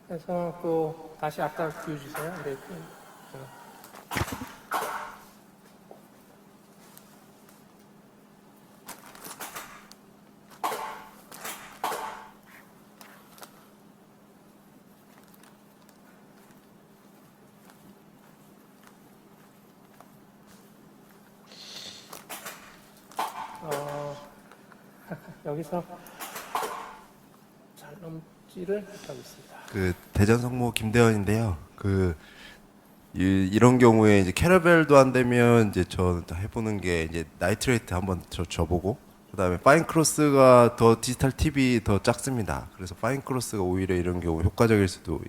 [SPEAKER 3] 그래서 그 다시 아까 뷰 주세요. 네. 여기서 잘 넘지를 못하고 있습니다.
[SPEAKER 9] 그 대전 성모 김대현인데요. 이런 경우에 이제 캐러벨도 안 되면 이제 저 해보는 게 이제 나이트레이트 한번 줘보고 그다음에 파인 크로스가 더 디지털 팁이 더 작습니다. 그래서 파인 크로스가 오히려 이런 경우 효과적일 수도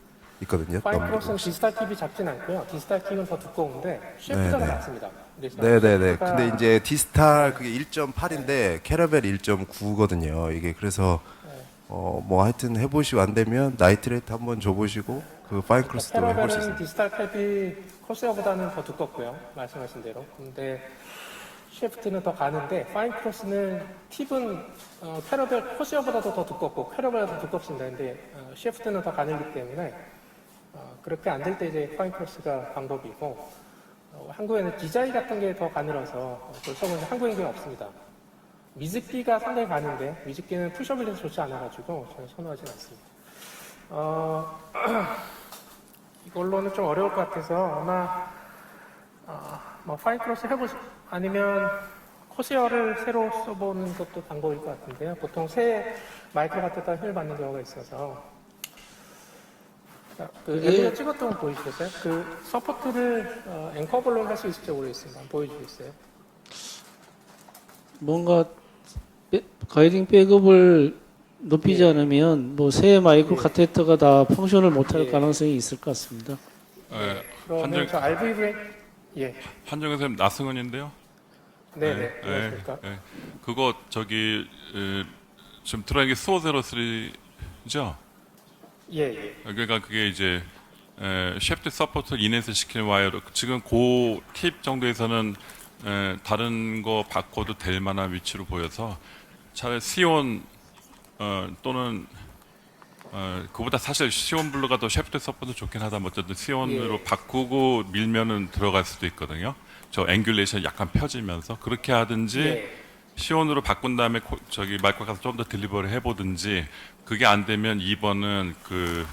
[SPEAKER 9] 있거든요.
[SPEAKER 3] 파인
[SPEAKER 9] 너무
[SPEAKER 3] 크로스는 디지털 팁이 작진 않고요. 디지털 팁은 더 두꺼운데 쉐프트가
[SPEAKER 9] 네네.
[SPEAKER 3] 낮습니다. 그래서
[SPEAKER 9] 네네네.
[SPEAKER 3] 쉐프트가-
[SPEAKER 9] 근데 이제 디지털 그게 1.8인데 캐러벨 1.9거든요. 이게 그래서 뭐 하여튼 해보시고 안 되면 나이트레이트 한번 줘보시고 그 파인 크로스도 해볼 수
[SPEAKER 3] 캐러벨은
[SPEAKER 9] 있습니다.
[SPEAKER 3] 디지털 탭이 코스어보다는 더 두껍고요. 말씀하신 대로. 근데 쉐프트는 더 가는데 파인 크로스는 팁은 캐러벨 코스어보다도 더 두껍고 캐러벨보다 더 두껍습니다. 근데 쉐프트는 더 가늘기 때문에 그렇게 안 될 때 이제 파인 크로스가 방법이고 한국에는 디자이 같은 게 더 가늘어서 그쪽은 한국엔 게 없습니다. 미즈기가 상당히 가는데 미즈기는 푸셔빌에서 좋지 않아가지고 저는 선호하진 않습니다. 이걸로는 좀 어려울 것 같아서 아마 뭐 파인 크로스 해보시 아니면 코시어를 새로 써보는 것도 방법일 것 같은데요. 보통 새 마이크로 같은 데 힘을 받는 경우가 있어서 그 엘리가 찍었던 거 보여주겠어요? 그 서포트를 앵커블로 할 수 있을지 모르겠습니다. 보여주겠어요?
[SPEAKER 2] 뭔가 가이딩 백업을 높이지 않으면 뭐 새 마이크로 카테터가 다 펑션을 못할 가능성이 있을 것 같습니다.
[SPEAKER 3] 그러면 저 RVV 예,
[SPEAKER 10] 한정현 선생님 나승원인데요.
[SPEAKER 3] 네네. 그렇습니까?
[SPEAKER 10] 그거 저기 지금 들어간 게 수호03죠?
[SPEAKER 3] 예.
[SPEAKER 10] 그러니까 그게 이제 쉐프트 서포트 인해서 시키는 와이어로 지금 그 팁 정도에서는 다른 거 바꿔도 될 만한 위치로 보여서 차라리 시온 또는 그보다 사실 시온 블루가 더 쉐프트 서포트 좋긴 하다면 어쨌든 시온으로 바꾸고 밀면은 들어갈 수도 있거든요. 저 앵귤레이션 약간 펴지면서 그렇게 하든지 시온으로 바꾼 다음에 저기 마이크 가서 좀 더 딜리버를 해보든지 그게 안 되면 2번은 그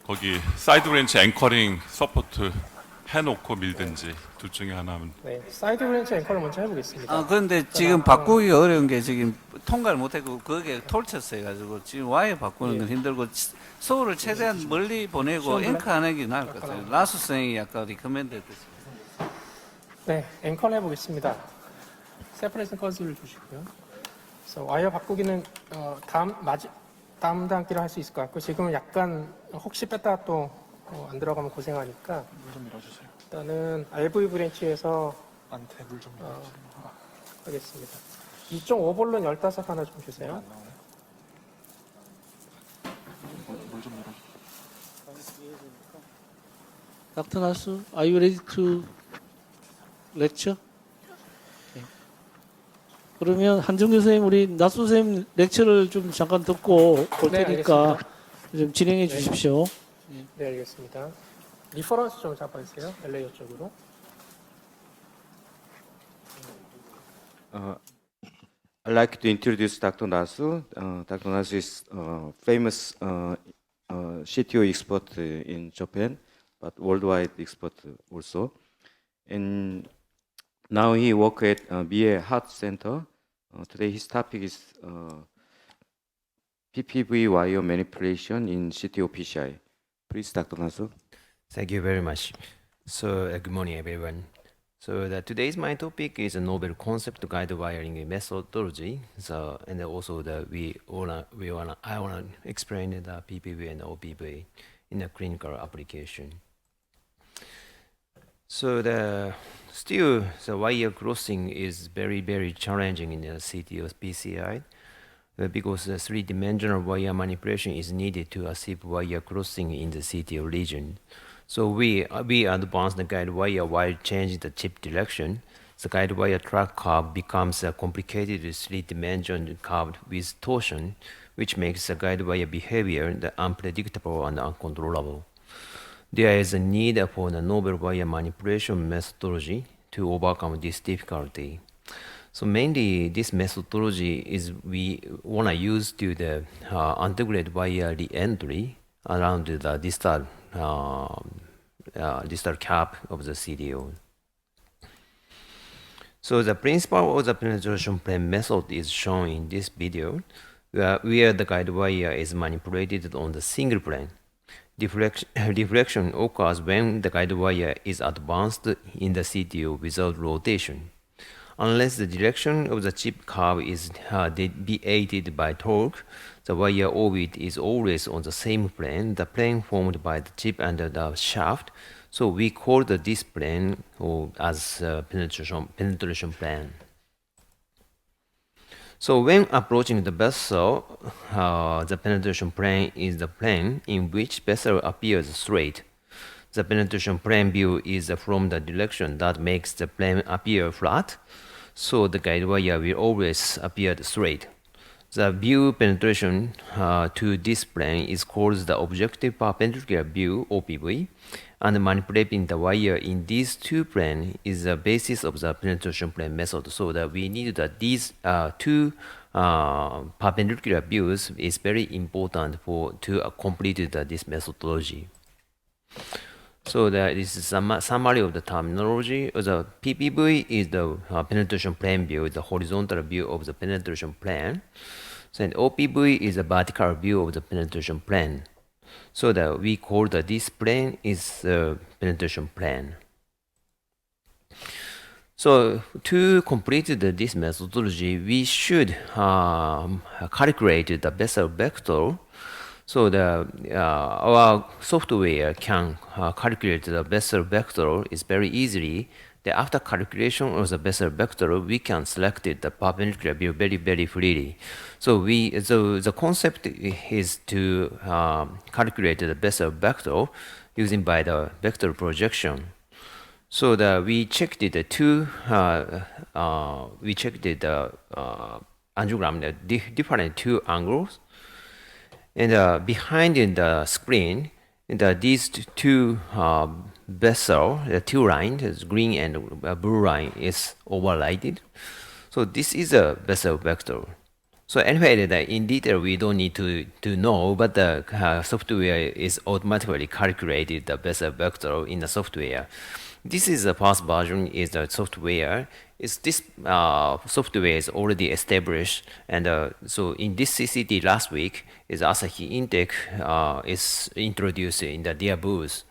[SPEAKER 10] 거기 사이드 렌치 앵커링 서포트 해놓고 밀든지 둘 중에 하나 하면
[SPEAKER 3] 네, 사이드 브랜치 앵커를 먼저 해보겠습니다.
[SPEAKER 7] 그런데 지금 바꾸기가 어려운 게 지금 통과를 못했고 거기에 톨쳤어 해가지고 지금 와이어 바꾸는 건 힘들고 소울을 최대한 멀리 보내고 앵커 안 하는 게 나을 것 같아요. 라수성이 약간 리커멘드 했듯이.
[SPEAKER 3] 네, 앵커를 해보겠습니다. 세퍼레이션 커즈를 주시고요. 그래서 와이어 바꾸기는 다음 단계로 할 수 있을 것 같고 지금은 약간 혹시 뺐다가 또 안 들어가면 고생하니까
[SPEAKER 4] 물 좀 밀어주세요.
[SPEAKER 3] 일단은 RV 브랜치에서
[SPEAKER 4] 안테 물 좀 밀어주세요.
[SPEAKER 3] 하겠습니다. 2.5볼론 15 하나 좀 주세요.
[SPEAKER 4] 안 나오네. 물 좀 밀어주세요.
[SPEAKER 2] Dr. Nasu, are you ready to lecture? Okay. 그러면 한정규 선생님, 우리 나수 선생님 렉처를 좀 잠깐 듣고 볼
[SPEAKER 3] 네,
[SPEAKER 2] 테니까
[SPEAKER 3] 알겠습니다.
[SPEAKER 2] 좀 진행해 주십시오.
[SPEAKER 3] 네, 알겠습니다. 리퍼런스 좀 잡아주세요. LA 쪽으로.
[SPEAKER 5] I'd like to introduce Dr. Nasu. Dr. Nasu is famous CTO expert in Japan, but worldwide expert also. And now he works at BA Heart Center. Today his topic is PPV wire manipulation in CTO PCI. Please, Dr. Nasu.
[SPEAKER 8] Thank you very much. So, good morning, everyone. So, today's my topic is a novel concept guide wiring methodology. So, and also I wanna explain the PPV and OPV in a clinical application. So, the wire crossing is very challenging in the CTO PCI. Because the three-dimensional wire manipulation is needed to achieve wire crossing in the CTO region. So we advance the guide wire while changing the chip direction. The guide wire track curve becomes a complicated three-dimensional curve with torsion, which makes the guide wire behavior unpredictable and uncontrollable. There is a need for a novel wire manipulation methodology to overcome this difficulty. So mainly this methodology is we want to use to the integrate wire re-entry around the distal cap of the CDO. So the principle of the penetration plane method is shown in this video, where the guide wire is manipulated on the single plane. Deflection occurs when the guide wire is advanced in the CTO without rotation. Unless the direction of the chip curve is deviated by torque, the wire orbit is always on the same plane, the plane formed by the chip and the shaft. So we call this plane as penetration plane. So when approaching the vessel, the penetration plane is the plane in which vessel appears straight. The penetration plane view is from the direction that makes the plane appear flat, so the guide wire will always appear straight. The view penetration to this plane is called the objective perpendicular view, OPV, and manipulating the wire in these two planes is the basis of the penetration plane method. So that we need that these two perpendicular views is very important to complete this methodology. So this is a summary of the terminology. The PPV is the penetration plane view, the horizontal view of the penetration plane. So OPV is the vertical view of the penetration plane. So that we call this plane is the penetration plane. So to complete this methodology, we should calculate the vessel vector. So our software can calculate the vessel vector is very easily. After calculation of the vessel vector, we can select the perpendicular view very freely. So the concept is to calculate the vessel vector using by the vector projection. So we checked the angiogram, the different two angles. And behind in the screen, these two vessel, the two lines, green and blue line, is overlaid. So this is a vessel vector. So anyway, in detail, we don't need to know, but the software is automatically calculated the Bessel vector in the software. This is the past version is the software. This software is already established, and so in this CCD last week is Asahi Intech is introduced in the their booth.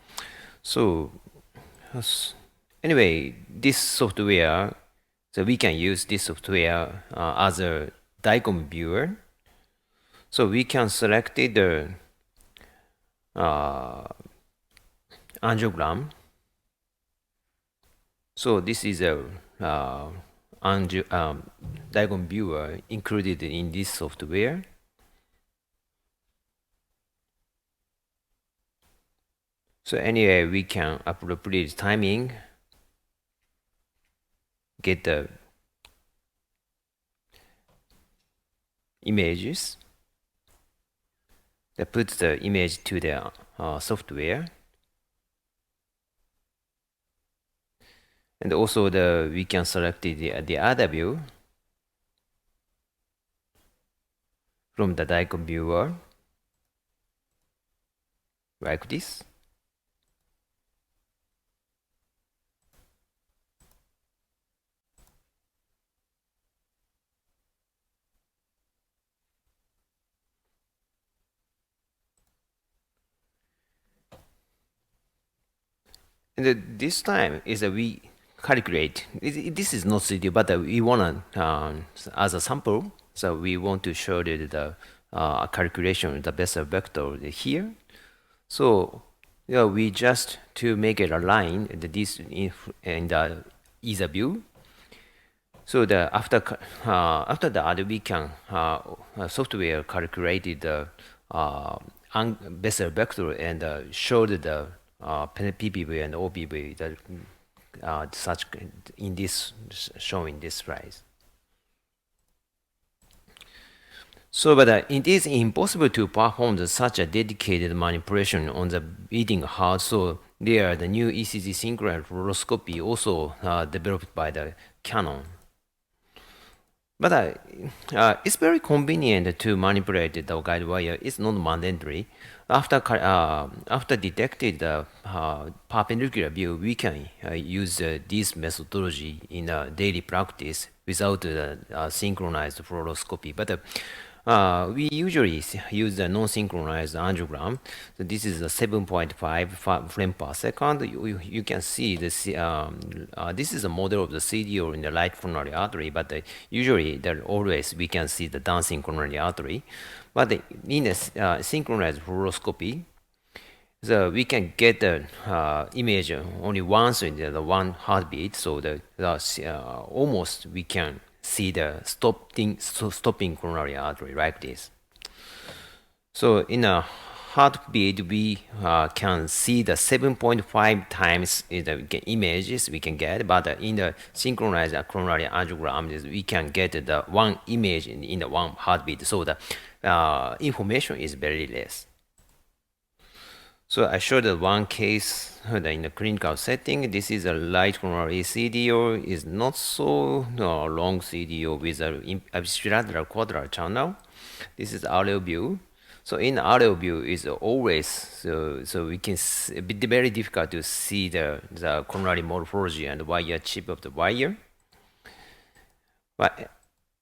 [SPEAKER 8] So anyway, this software, so we can use this software as a DICOM viewer. So we can select the angiogram. So this is a DICOM viewer included in this software. So anyway, we can appropriate timing, get the images, that puts the image to the software. And also we can select the other view from the DICOM viewer, like this. And this time is we calculate. This is not CDO, but we want to, as a sample, so we want to show the calculation, the Bessel vector here. So we just to make it align this in the either view. So after that, we can software calculated the Bessel vector and showed the PPV and OPV that such in this showing this slide. So, but it is impossible to perform such a dedicated manipulation on the beating heart. So, there the new ECG synchronous fluoroscopy also developed by the Canon. But it's very convenient to manipulate the guide wire. It's not mandatory. After detected the perpendicular view, we can use this methodology in daily practice without the synchronized fluoroscopy. But we usually use the non-synchronized angiogram. So this is a 7.5 frame per second. You can see this. This is a model of the CDO in the right coronary artery, but usually always we can see the dancing coronary artery. But in a synchronized fluoroscopy, so we can get the image only once in the one heartbeat. So almost we can see the stopping coronary artery like this. So in a heartbeat, we can see the 7.5 times the images we can get, but in the synchronized coronary angiogram, we can get the one image in the one heartbeat. So the information is very less. So I showed one case in the clinical setting. This is a light coronary CDO. Is not so long CDO with a bilateral quadral channel. This is RL view. So in RL view is always so we can be very difficult to see the coronary morphology and wire chip of the wire. But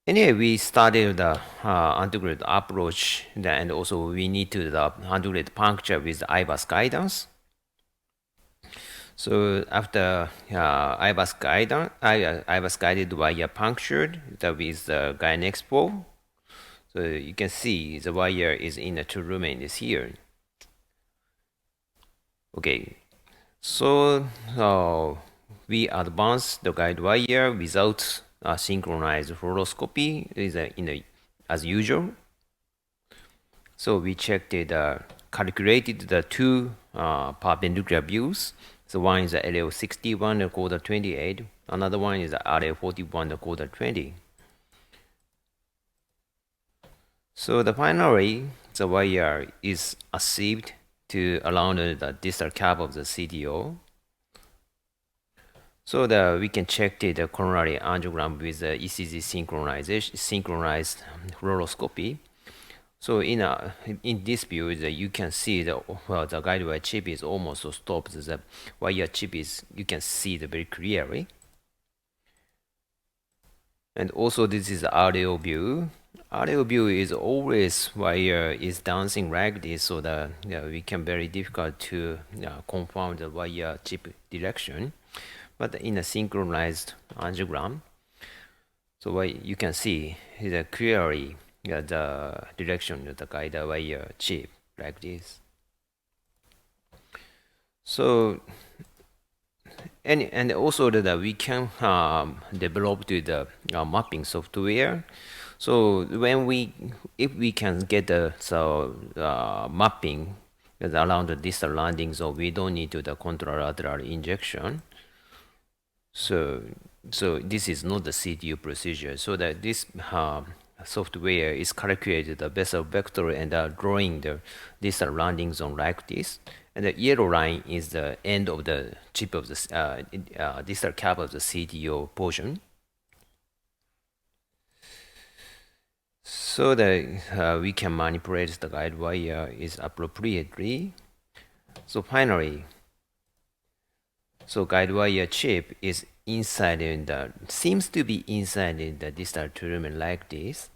[SPEAKER 8] anyway, we started the antegrade approach, and also we need to the antegrade puncture with the IVAS guidance. So after IVAS guided wire punctured with the Gynexpo. So you can see the wire is in the two lumen is here. Okay, so we advance the guide wire without synchronized fluoroscopy as usual. So we checked calculated the two perpendicular views. So one is the LL61 and quarter 28. Another one is the RL41 and quarter 20. So finally, the wire is achieved to around the distal cap of the CDO. So that we can check the coronary angiogram with the ECG synchronized fluoroscopy. So in this view, you can see the guide wire chip is almost stopped. The wire chip is, you can see it very clearly. And also this is RDO view. RDO view is always wire is dancing like this, so that we can very difficult to confirm the wire chip direction. But in a synchronized angiogram, so what you can see is clearly the direction of the guide wire chip like this. So and also that we can develop the mapping software. So if we can get the mapping around the distal landing, so we don't need to the contralateral injection. So this is not the CTU procedure. So that this software is calculated the vessel vector and drawing the distal landing zone like this. And the yellow line is the end of the tip of the distal cap of the CTO portion. So that we can manipulate the guide wire is appropriately. So finally, so guide wire chip is inside in the, seems to be inside in the distal lumen like this.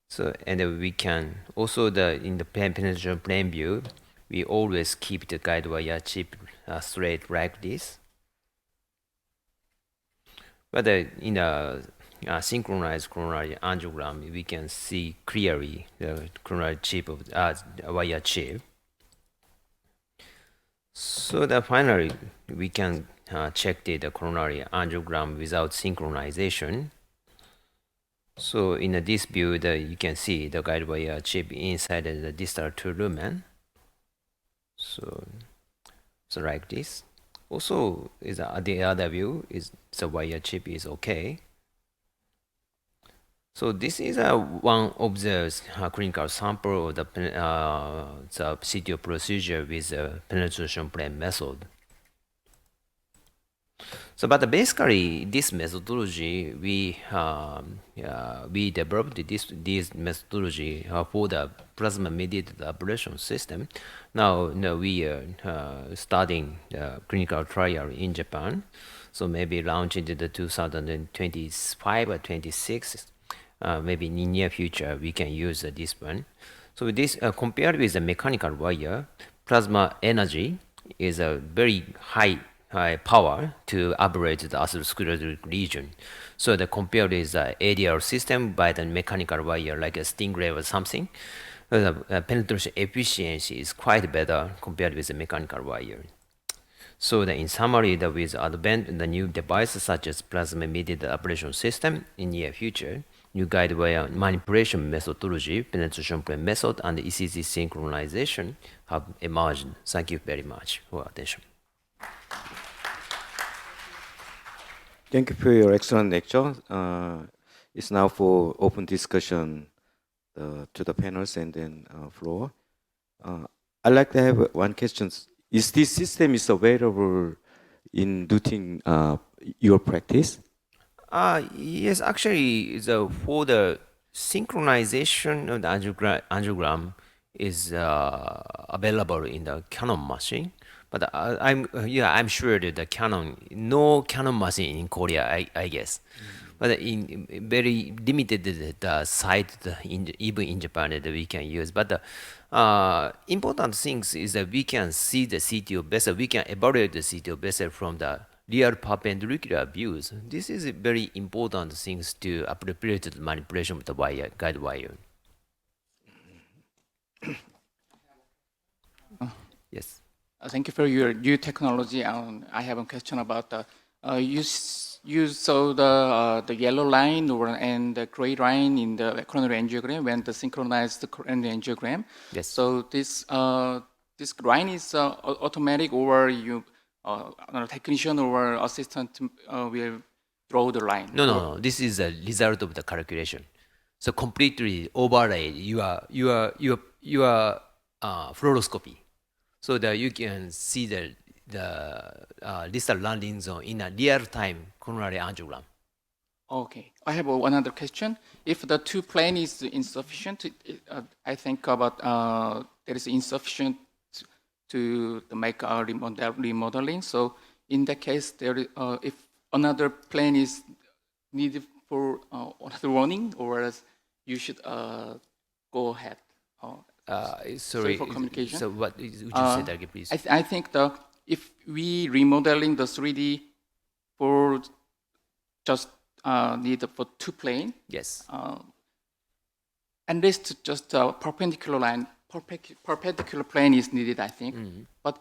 [SPEAKER 8] So and we can also in the penetration plane view, we always keep the guide wire chip straight like this. But in a synchronized coronary angiogram, we can see clearly the coronary chip of wire chip. So that finally we can check the coronary angiogram without synchronization. So in this view, you can see the guide wire chip inside the distal lumen. So like this. Also, is the other view is the wire chip is okay. So this is one of the clinical sample of the CTO procedure with the penetration plane method. So, but basically, this methodology we developed this methodology for the plasma-mediated ablation system. Now we are starting the clinical trial in Japan. So maybe launch into the 2025 or 26. Maybe in the near future we can use this one. So this compared with the mechanical wire, plasma energy is a very high power to ablate the atherosclerotic region. So the compared with the ADR system by the mechanical wire like a Stingray or something, the penetration efficiency is quite better compared with the mechanical wire. So in summary, with advent the new devices such as plasma-mediated ablation system in near future, new guide wire manipulation methodology, penetration plane method, and ECG synchronization have emerged. Thank you very much for attention.
[SPEAKER 5] Thank you for your excellent lecture. It's now for open discussion to the panels and then floor. I'd like to have one question. Is this system is available in routine your practice?
[SPEAKER 8] Yes, actually, for the synchronization of the angiogram is available in the Canon machine. But I'm sure that the Canon, no Canon machine in Korea, I guess. But in very limited site, even in Japan, that we can use. But the important things is that we can see the CTO better. We can evaluate the CTO better from the real perpendicular views. This is a very important things to appropriate the manipulation of the wire, guide wire. Yes.
[SPEAKER 11] Thank you for your new technology. I have a question about you saw the yellow line and the gray line in the coronary angiogram when the synchronized the coronary angiogram.
[SPEAKER 8] Yes.
[SPEAKER 11] So this line is automatic, or you technician or assistant will draw the line?
[SPEAKER 8] No. This is a result of the calculation. So completely overlay your fluoroscopy, so that you can see the distal landing zone in a real-time coronary angiogram.
[SPEAKER 11] Okay. I have another question. If the two plane is insufficient, I think about there is insufficient to make a remodeling. So in that case, if another plane is needed for another warning, or else you should go ahead. Sorry
[SPEAKER 8] for
[SPEAKER 11] communication.
[SPEAKER 8] So what would you say that again, please?
[SPEAKER 11] I think if we remodeling the 3D for just need for two plane,
[SPEAKER 8] Yes.
[SPEAKER 11] at least just a perpendicular line, perpendicular plane is needed, I think. But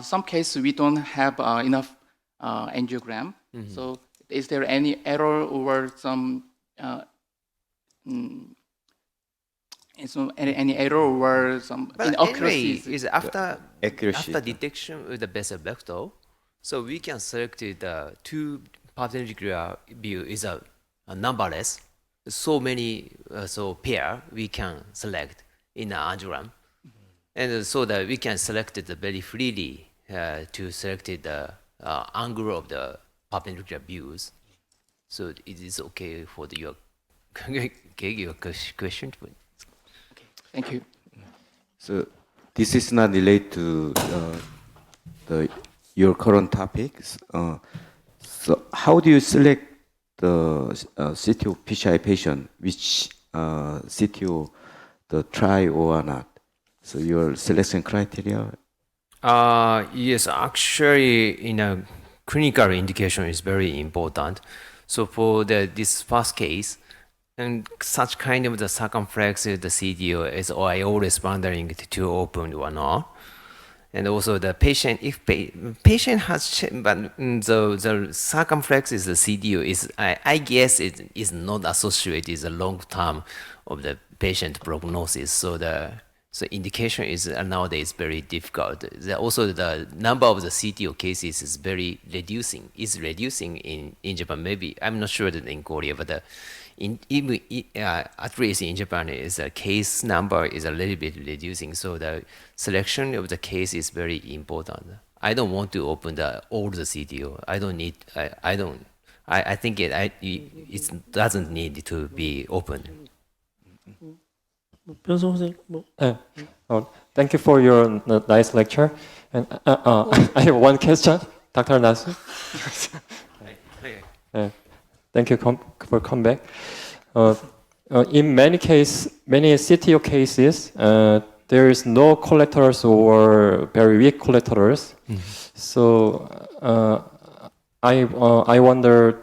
[SPEAKER 11] some cases we don't have enough angiogram. So is there any error or some any error or some
[SPEAKER 8] But anyway,
[SPEAKER 11] inaccuracies?
[SPEAKER 8] is after
[SPEAKER 5] Accuracy.
[SPEAKER 8] detection with the basal vector, so we can select the two perpendicular view is a numberless. So many pair we can select in the angiogram, and so that we can select it very freely to select the angle of the perpendicular views. So it is okay for your question.
[SPEAKER 11] Thank you.
[SPEAKER 5] So this is not related to your current topics. So how do you select the CTO PCI patient, which CTO the try or not? So your selection criteria.
[SPEAKER 8] Yes, actually, in a clinical indication is very important. So for this first case, and such kind of the circumflex, the CDO is I always wondering to open or not. And also the patient, if patient has, but the circumflex is the CDO is, I guess it is not associated with the long term of the patient prognosis. So indication is nowadays very difficult. Also the number of the CTO cases is reducing in Japan. Maybe I'm not sure that in Korea, but at least in Japan, is a case number is a little bit reducing. So the selection of the case is very important. I don't want to open all the CTO. I don't need. I think it doesn't need to be open.
[SPEAKER 2] 변성 선생님 뭐
[SPEAKER 12] Thank you for your nice lecture. And I have one question, Dr. Nasu. Thank you for coming back. In many CTO cases, there is no collaterals or very weak collaterals. So I wonder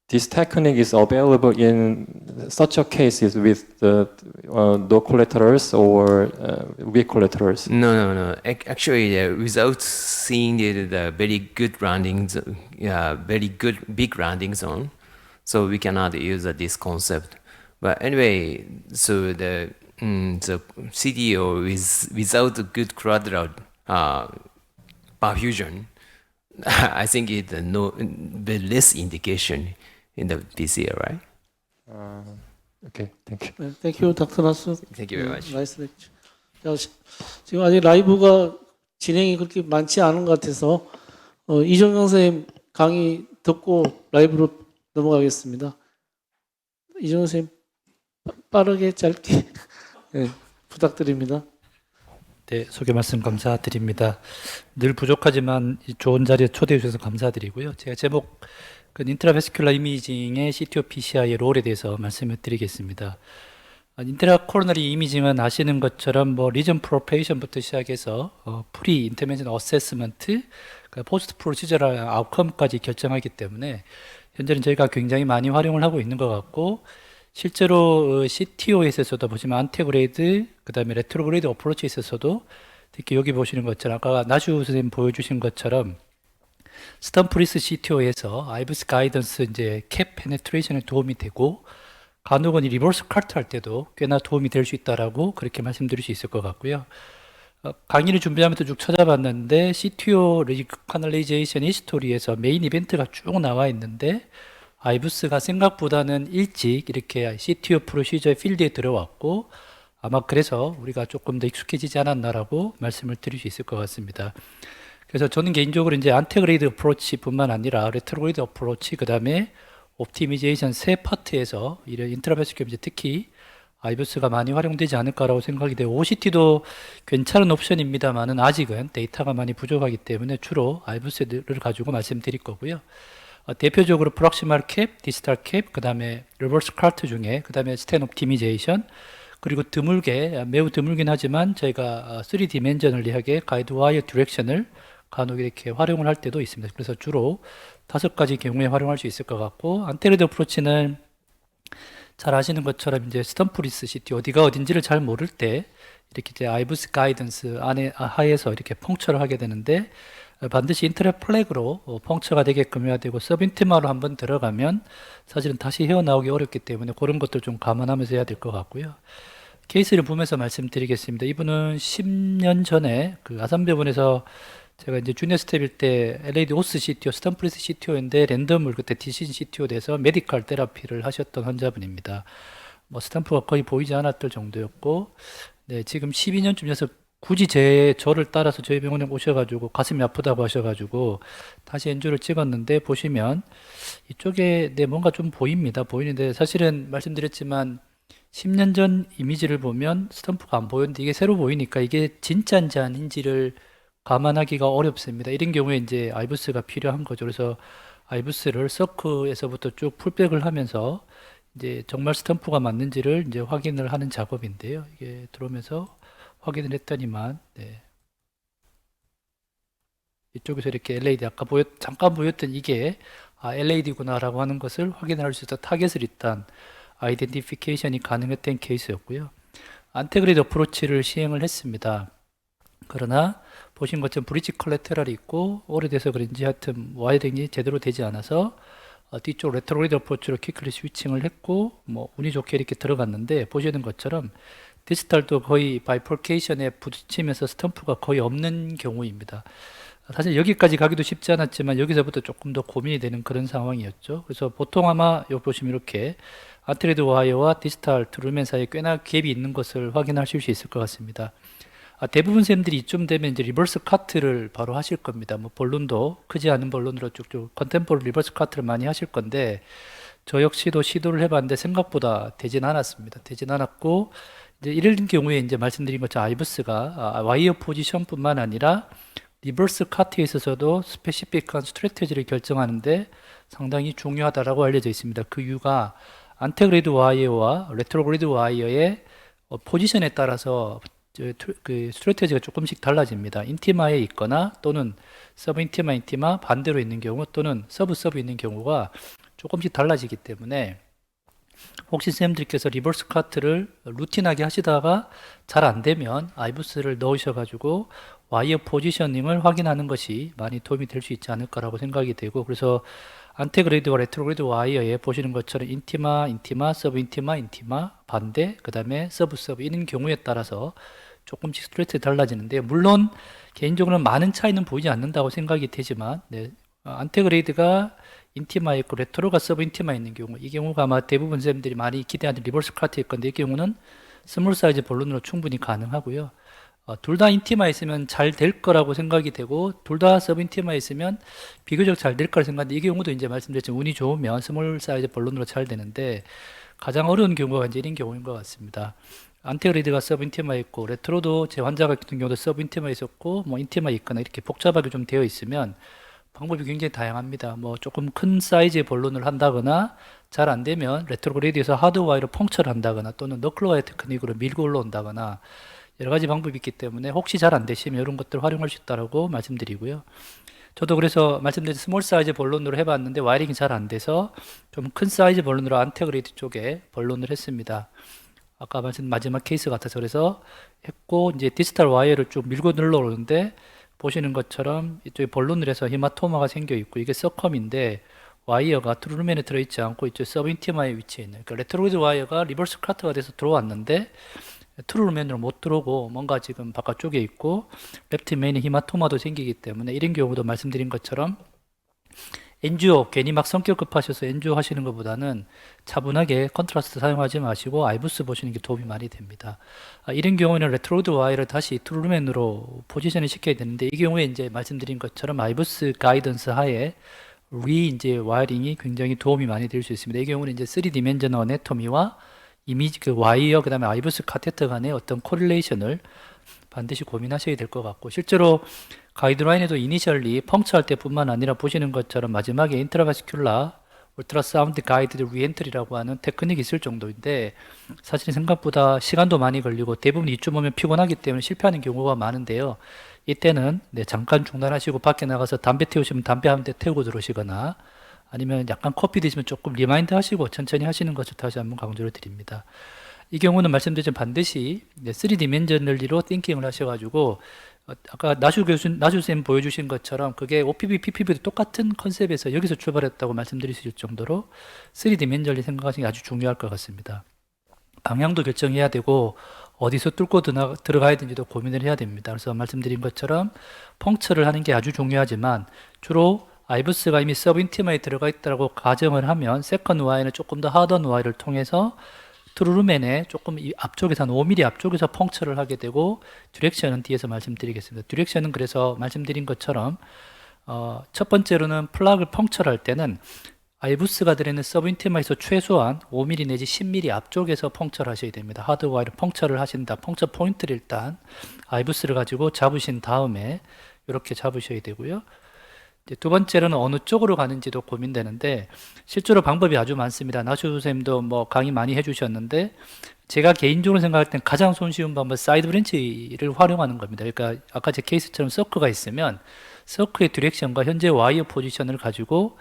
[SPEAKER 12] this technique is available in such a cases with no collaterals or weak collaterals.
[SPEAKER 8] No. Actually, without seeing the very good landings, very good big landing zone, so we cannot use this concept. But anyway, so the CDO is without good collateral perfusion. I think it's the less indication in the PCA, right?
[SPEAKER 12] Okay, thank you.
[SPEAKER 2] 네, thank you, Dr. 나수.
[SPEAKER 8] Thank you very much.
[SPEAKER 2] 나이스 렉처. 자, 지금 아직 라이브가 진행이 그렇게 많지 않은 것 같아서 이정경 선생님 강의 듣고 라이브로 넘어가겠습니다. 이정경 선생님 빠르게 짧게 네, 부탁드립니다.
[SPEAKER 13] 네, 소개 말씀 감사드립니다. 늘 부족하지만 이 좋은 자리에 초대해 주셔서 감사드리고요. 제가 제목 인트라베스큘라 이미징의 CTO PCI의 롤에 대해서 말씀을 드리겠습니다. 인트라 코로너리 이미징은 아시는 것처럼 리전 프로페이션부터 시작해서 프리 인터벤션 어세스먼트, 포스트 프로시저럴 아웃컴까지 결정하기 때문에 현재는 저희가 굉장히 많이 활용을 하고 있는 것 같고, 실제로 CTO에 있어서도 보시면 안테그레이드, 그 다음에 레트로그레이드 어프로치에 있어서도 특히 여기 보시는 것처럼 아까 나슈 선생님 보여주신 것처럼 스턴프리스 CTO에서 아이브스 가이던스 이제 캡 페네트레이션에 도움이 되고, 간혹은 이 리버스 카트 할 때도 꽤나 도움이 될 수 있다라고 그렇게 말씀드릴 수 있을 것 같고요. 강의를 준비하면서 쭉 찾아봤는데 CTO 리커널리제이션 히스토리에서 메인 이벤트가 쭉 나와 있는데 아이브스가 생각보다는 일찍 이렇게 CTO 프로시저의 필드에 들어왔고, 아마 그래서 우리가 조금 더 익숙해지지 않았나라고 말씀을 드릴 수 있을 것 같습니다. 그래서 저는 개인적으로 이제 안테그레이드 어프로치뿐만 아니라 레트로그레이드 어프로치, 그다음에 옵티미제이션 세 파트에서 이런 인트라베스큐 이제 특히 아이브스가 많이 활용되지 않을까라고 생각이 돼요. OCT도 괜찮은 옵션입니다만은 아직은 데이터가 많이 부족하기 때문에 주로 아이브스를 가지고 말씀드릴 거고요. 대표적으로 프록시말 캡, 디지털 캡, 그다음에 리버스 카트 중에 그다음에 스탠 옵티미제이션, 그리고 드물게, 매우 드물긴 하지만 저희가 3디멘저널리하게 가이드 와이어 디렉션을 간혹 이렇게 활용을 할 때도 있습니다. 그래서 주로 5가지 경우에 활용할 수 있을 것 같고, 안테그레이드 어프로치는 잘 아시는 것처럼 이제 스턴프리스 시티 어디가 어딘지를 잘 모를 때 이렇게 이제 아이브스 가이던스 안에 하에서 이렇게 펑처를 하게 되는데, 반드시 인터넷 플래그로 펑처가 되게끔 해야 되고, 서브인티마로 한번 들어가면 사실은 다시 헤어나오기 어렵기 때문에 그런 것들 좀 감안하면서 해야 될 것 같고요. 케이스를 보면서 말씀드리겠습니다. 이분은 10년 전에 그 아산병원에서 제가 이제 주니어 스텝일 때 LAD 오스 CTO, 스턴프리스 CTO인데 랜덤을 그때 디시즌 CTO 돼서 메디컬 테라피를 하셨던 환자분입니다. 뭐 스탬프가 거의 보이지 않았던 정도였고, 네, 지금 12년쯤 돼서 굳이 저를 따라서 저희 병원에 오셔가지고 가슴이 아프다고 하셔가지고 다시 엔조를 찍었는데, 보시면 이쪽에 네, 뭔가 좀 보입니다. 보이는데 사실은 말씀드렸지만 10년 전 이미지를 보면 스탬프가 안 보였는데 이게 새로 보이니까 이게 진짜인지 아닌지를 감안하기가 어렵습니다. 이런 경우에 이제 아이브스가 필요한 거죠. 그래서 아이브스를 서크에서부터 쭉 풀백을 하면서 이제 정말 스탬프가 맞는지를 이제 확인을 하는 작업인데요. 이게 들어오면서 확인을 했더니만, 네, 이쪽에서 이렇게 LAD 아까 잠깐 보였던 이게 LAD구나라고 하는 것을 확인할 수 있어 타겟을 일단 아이덴티피케이션이 가능했던 케이스였고요. 안테그레이드 어프로치를 시행을 했습니다. 그러나 보신 것처럼 브릿지 컬레테럴이 있고 오래돼서 그런지 하여튼 와이어링이 제대로 되지 않아서 뒤쪽 레트로그레이드 어프로치로 퀵클리 스위칭을 했고, 뭐 운이 좋게 이렇게 들어갔는데 보시는 것처럼 디지털도 거의 바이폴케이션에 부딪히면서 스탬프가 거의 없는 경우입니다. 사실 여기까지 가기도 쉽지 않았지만 여기서부터 조금 더 고민이 되는 그런 상황이었죠. 그래서 보통 아마 여기 보시면 이렇게 안테그레이드 와이어와 디지털 트루멘 사이에 꽤나 갭이 있는 것을 확인하실 수 있을 것 같습니다. 대부분 쌤들이 이쯤 되면 이제 리버스 카트를 바로 하실 겁니다. 뭐 본론도 크지 않은 본론으로 쭉쭉 컨템포럴 리버스 카트를 많이 하실 건데, 저 역시도 시도를 해봤는데 생각보다 되진 않았습니다. 되진 않았고, 이제 이런 경우에 이제 말씀드린 것처럼 아이브스가 와이어 포지션뿐만 아니라 리버스 카트에 있어서도 스페시픽한 스트래테지를 결정하는데 상당히 중요하다라고 알려져 있습니다. 그 이유가 안테그레이드 와이어와 레트로그레이드 와이어의 포지션에 따라서 그 스트래테지가 조금씩 달라집니다. 인티마에 있거나 또는 서브 인티마 반대로 있는 경우 또는 서브 있는 경우가 조금씩 달라지기 때문에 혹시 쌤들께서 리버스 카트를 루틴하게 하시다가 잘 안 되면 아이브스를 넣으셔가지고 와이어 포지셔닝을 확인하는 것이 많이 도움이 될 수 있지 않을까라고 생각이 되고, 그래서 안테그레이드와 레트로그레이드 와이어에 보시는 것처럼 인티마, 서브 인티마 반대, 그 다음에 서브 이런 경우에 따라서 조금씩 스트레이트 달라지는데, 물론 개인적으로는 많은 차이는 보이지 않는다고 생각이 되지만, 네, 안테그레이드가 인티마에 있고 레트로가 서브 인티마에 있는 경우, 이 경우가 아마 대부분 쌤들이 많이 기대하는 리버스 카트일 건데 이 경우는 스몰 사이즈 본론으로 충분히 가능하고요. 둘 다 인티마에 있으면 잘 될 거라고 생각이 되고, 둘 다 서브 인티마에 있으면 비교적 잘 될 거라 생각하는데, 이 경우도 이제 말씀드렸지만 운이 좋으면 스몰 사이즈 본론으로 잘 되는데, 가장 어려운 경우가 이제 이런 경우인 것 같습니다. 안테그레이드가 서브 인티마에 있고 레트로도 제 환자 같은 경우도 서브 인티마에 있었고 뭐 인티마에 있거나 이렇게 복잡하게 좀 되어 있으면 방법이 굉장히 다양합니다. 뭐 조금 큰 사이즈의 본론을 한다거나, 잘 안 되면 레트로그레이드에서 하드와이로 펑처를 한다거나 또는 너클와이어 테크닉으로 밀고 올라온다거나 여러 가지 방법이 있기 때문에 혹시 잘 안 되시면 이런 것들 활용할 수 있다고 말씀드리고요. 저도 그래서 말씀드린 스몰 사이즈 본론으로 해봤는데 와이링이 잘 안 돼서 좀 큰 사이즈 본론으로 안테그레이드 쪽에 본론을 했습니다. 아까 말씀 마지막 케이스 같아서 그래서 했고, 이제 디지털 와이어를 쭉 밀고 늘러오는데 보시는 것처럼 이쪽에 본론을 해서 히마토마가 생겨 있고, 이게 서컴인데 와이어가 트루멘에 들어있지 않고 이쪽 서브 인티마에 위치해 있는, 그러니까 레트로그레이드 와이어가 리버스 카트가 돼서 들어왔는데 트루멘으로 못 들어오고 뭔가 지금 바깥쪽에 있고 랩트 메인에 히마토마도 생기기 때문에 이런 경우도 말씀드린 것처럼 엔지오 괜히 막 성격 급하셔서 엔지오 하시는 것보다는 차분하게 컨트라스트 사용하지 마시고 아이부스 보시는 게 도움이 많이 됩니다. 이런 경우에는 레트로드 와이를 다시 트루루맨으로 포지션을 시켜야 되는데 이 경우에 이제 말씀드린 것처럼 아이부스 가이던스 하에 이제 와이링이 굉장히 도움이 많이 될 수 있습니다. 이 경우는 이제 3디멘전 어네토미와 이미지 그 와이어 그다음에 아이부스 카테터 간의 어떤 코릴레이션을 반드시 고민하셔야 될 것 같고 실제로 가이드라인에도 이니셜리 펑처할 때뿐만 아니라 보시는 것처럼 마지막에 인트라바스큘라 울트라사운드 가이드 리엔트리라고 하는 테크닉이 있을 정도인데 사실 생각보다 시간도 많이 걸리고 대부분 이쯤 오면 피곤하기 때문에 실패하는 경우가 많은데요. 이때는 잠깐 중단하시고 밖에 나가서 담배 태우시면 담배 한 대 태우고 들어오시거나 아니면 약간 커피 드시면 조금 리마인드 하시고 천천히 하시는 것을 다시 한번 강조를 드립니다. 이 경우는 말씀드린 반드시 3디멘전널리로 띵킹을 하셔가지고 아까 나슈쌤 보여주신 것처럼 그게 OPB, PPB도 똑같은 컨셉에서 여기서 출발했다고 말씀드릴 수 있을 정도로 3디멘전널리 생각하시는 게 아주 중요할 것 같습니다. 방향도 결정해야 되고 어디서 뚫고 들어가야 되는지도 고민을 해야 됩니다. 그래서 말씀드린 것처럼 펑처를 하는 게 아주 중요하지만 주로 아이부스가 이미 서브인티마에 들어가 있다고 가정을 하면 세컨드 와이는 조금 더 하던 와이를 통해서 트루루맨에 조금 이 앞쪽에서 한 5mm 앞쪽에서 펑처를 하게 되고 디렉션은 뒤에서 말씀드리겠습니다. 디렉션은 그래서 말씀드린 것처럼 첫 번째로는 플락을 펑처를 할 때는 아이부스가 들어있는 서브인티마에서 최소한 5mm 내지 10mm 앞쪽에서 펑처를 하셔야 됩니다. 하드와이를 펑처를 하신다. 펑처 포인트를 일단 아이부스를 가지고 잡으신 다음에 이렇게 잡으셔야 되고요. 두 번째로는 어느 쪽으로 가는지도 고민되는데 실제로 방법이 아주 많습니다. 나슈쌤도 뭐 강의 많이 해주셨는데 제가 개인적으로 생각할 땐 가장 손쉬운 방법은 사이드 브랜치를 활용하는 겁니다. 그러니까 아까 제 케이스처럼 서크가 있으면 서크의 디렉션과 현재 와이어 포지션을 가지고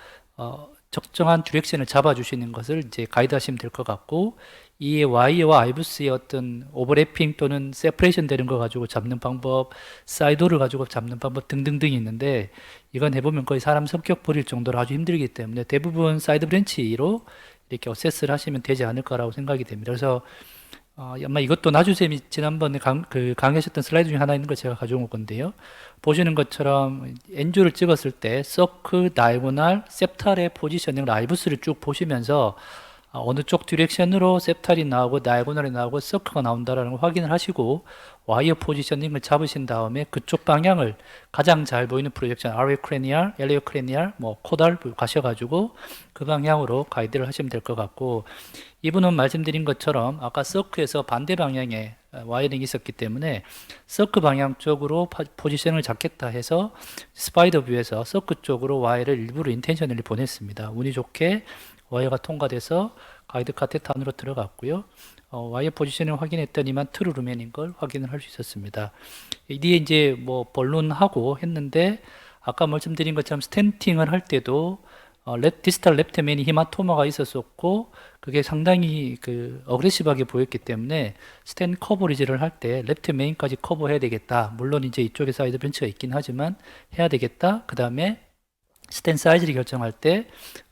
[SPEAKER 13] 적정한 디렉션을 잡아주시는 것을 이제 가이드 하시면 될 것 같고 이 와이어와 아이부스의 어떤 오버래핑 또는 세퍼레이션 되는 거 가지고 잡는 방법, 사이도를 가지고 잡는 방법 등등등이 있는데 이건 해보면 거의 사람 성격 버릴 정도로 아주 힘들기 때문에 대부분 사이드 브랜치로 이렇게 어세스를 하시면 되지 않을까라고 생각이 됩니다. 그래서 아마 이것도 나주쌤이 지난번에 강의하셨던 슬라이드 중에 하나 있는 걸 제가 가져온 건데요. 보시는 것처럼 엔조를 찍었을 때 서크, 다이고날, 셉탈의 포지셔닝을 아이부스를 쭉 보시면서 어느 쪽 디렉션으로 셉탈이 나오고 다이고널이 나오고 서크가 나온다라는 걸 확인을 하시고 와이어 포지셔닝을 잡으신 다음에 그쪽 방향을 가장 잘 보이는 프로젝션 RA 크레니알, LA 크레니알, 뭐 코달 가셔가지고 그 방향으로 가이드를 하시면 될 것 같고 이분은 말씀드린 것처럼 아까 서크에서 반대 방향에 와이어링이 있었기 때문에 서크 방향 쪽으로 포지션을 잡겠다 해서 스파이더 뷰에서 서크 쪽으로 와이어를 일부러 인텐셔널리 보냈습니다. 운이 좋게 와이어가 통과돼서 가이드 카테터 안으로 들어갔고요. 와이어 포지션을 확인했더니만 트루루맨인 걸 확인을 할 수 있었습니다. 이 뒤에 이제 뭐 본론하고 했는데 아까 말씀드린 것처럼 스탠팅을 할 때도 디스탈 랩트맨이 히마토마가 있었었고 그게 상당히 어그레시브하게 보였기 때문에 스탠 커버리지를 할 때 랩트메인까지 커버해야 되겠다. 물론 이제 이쪽에 사이드 벤치가 있긴 하지만 해야 되겠다. 그 다음에 스탠 사이즈를 결정할 때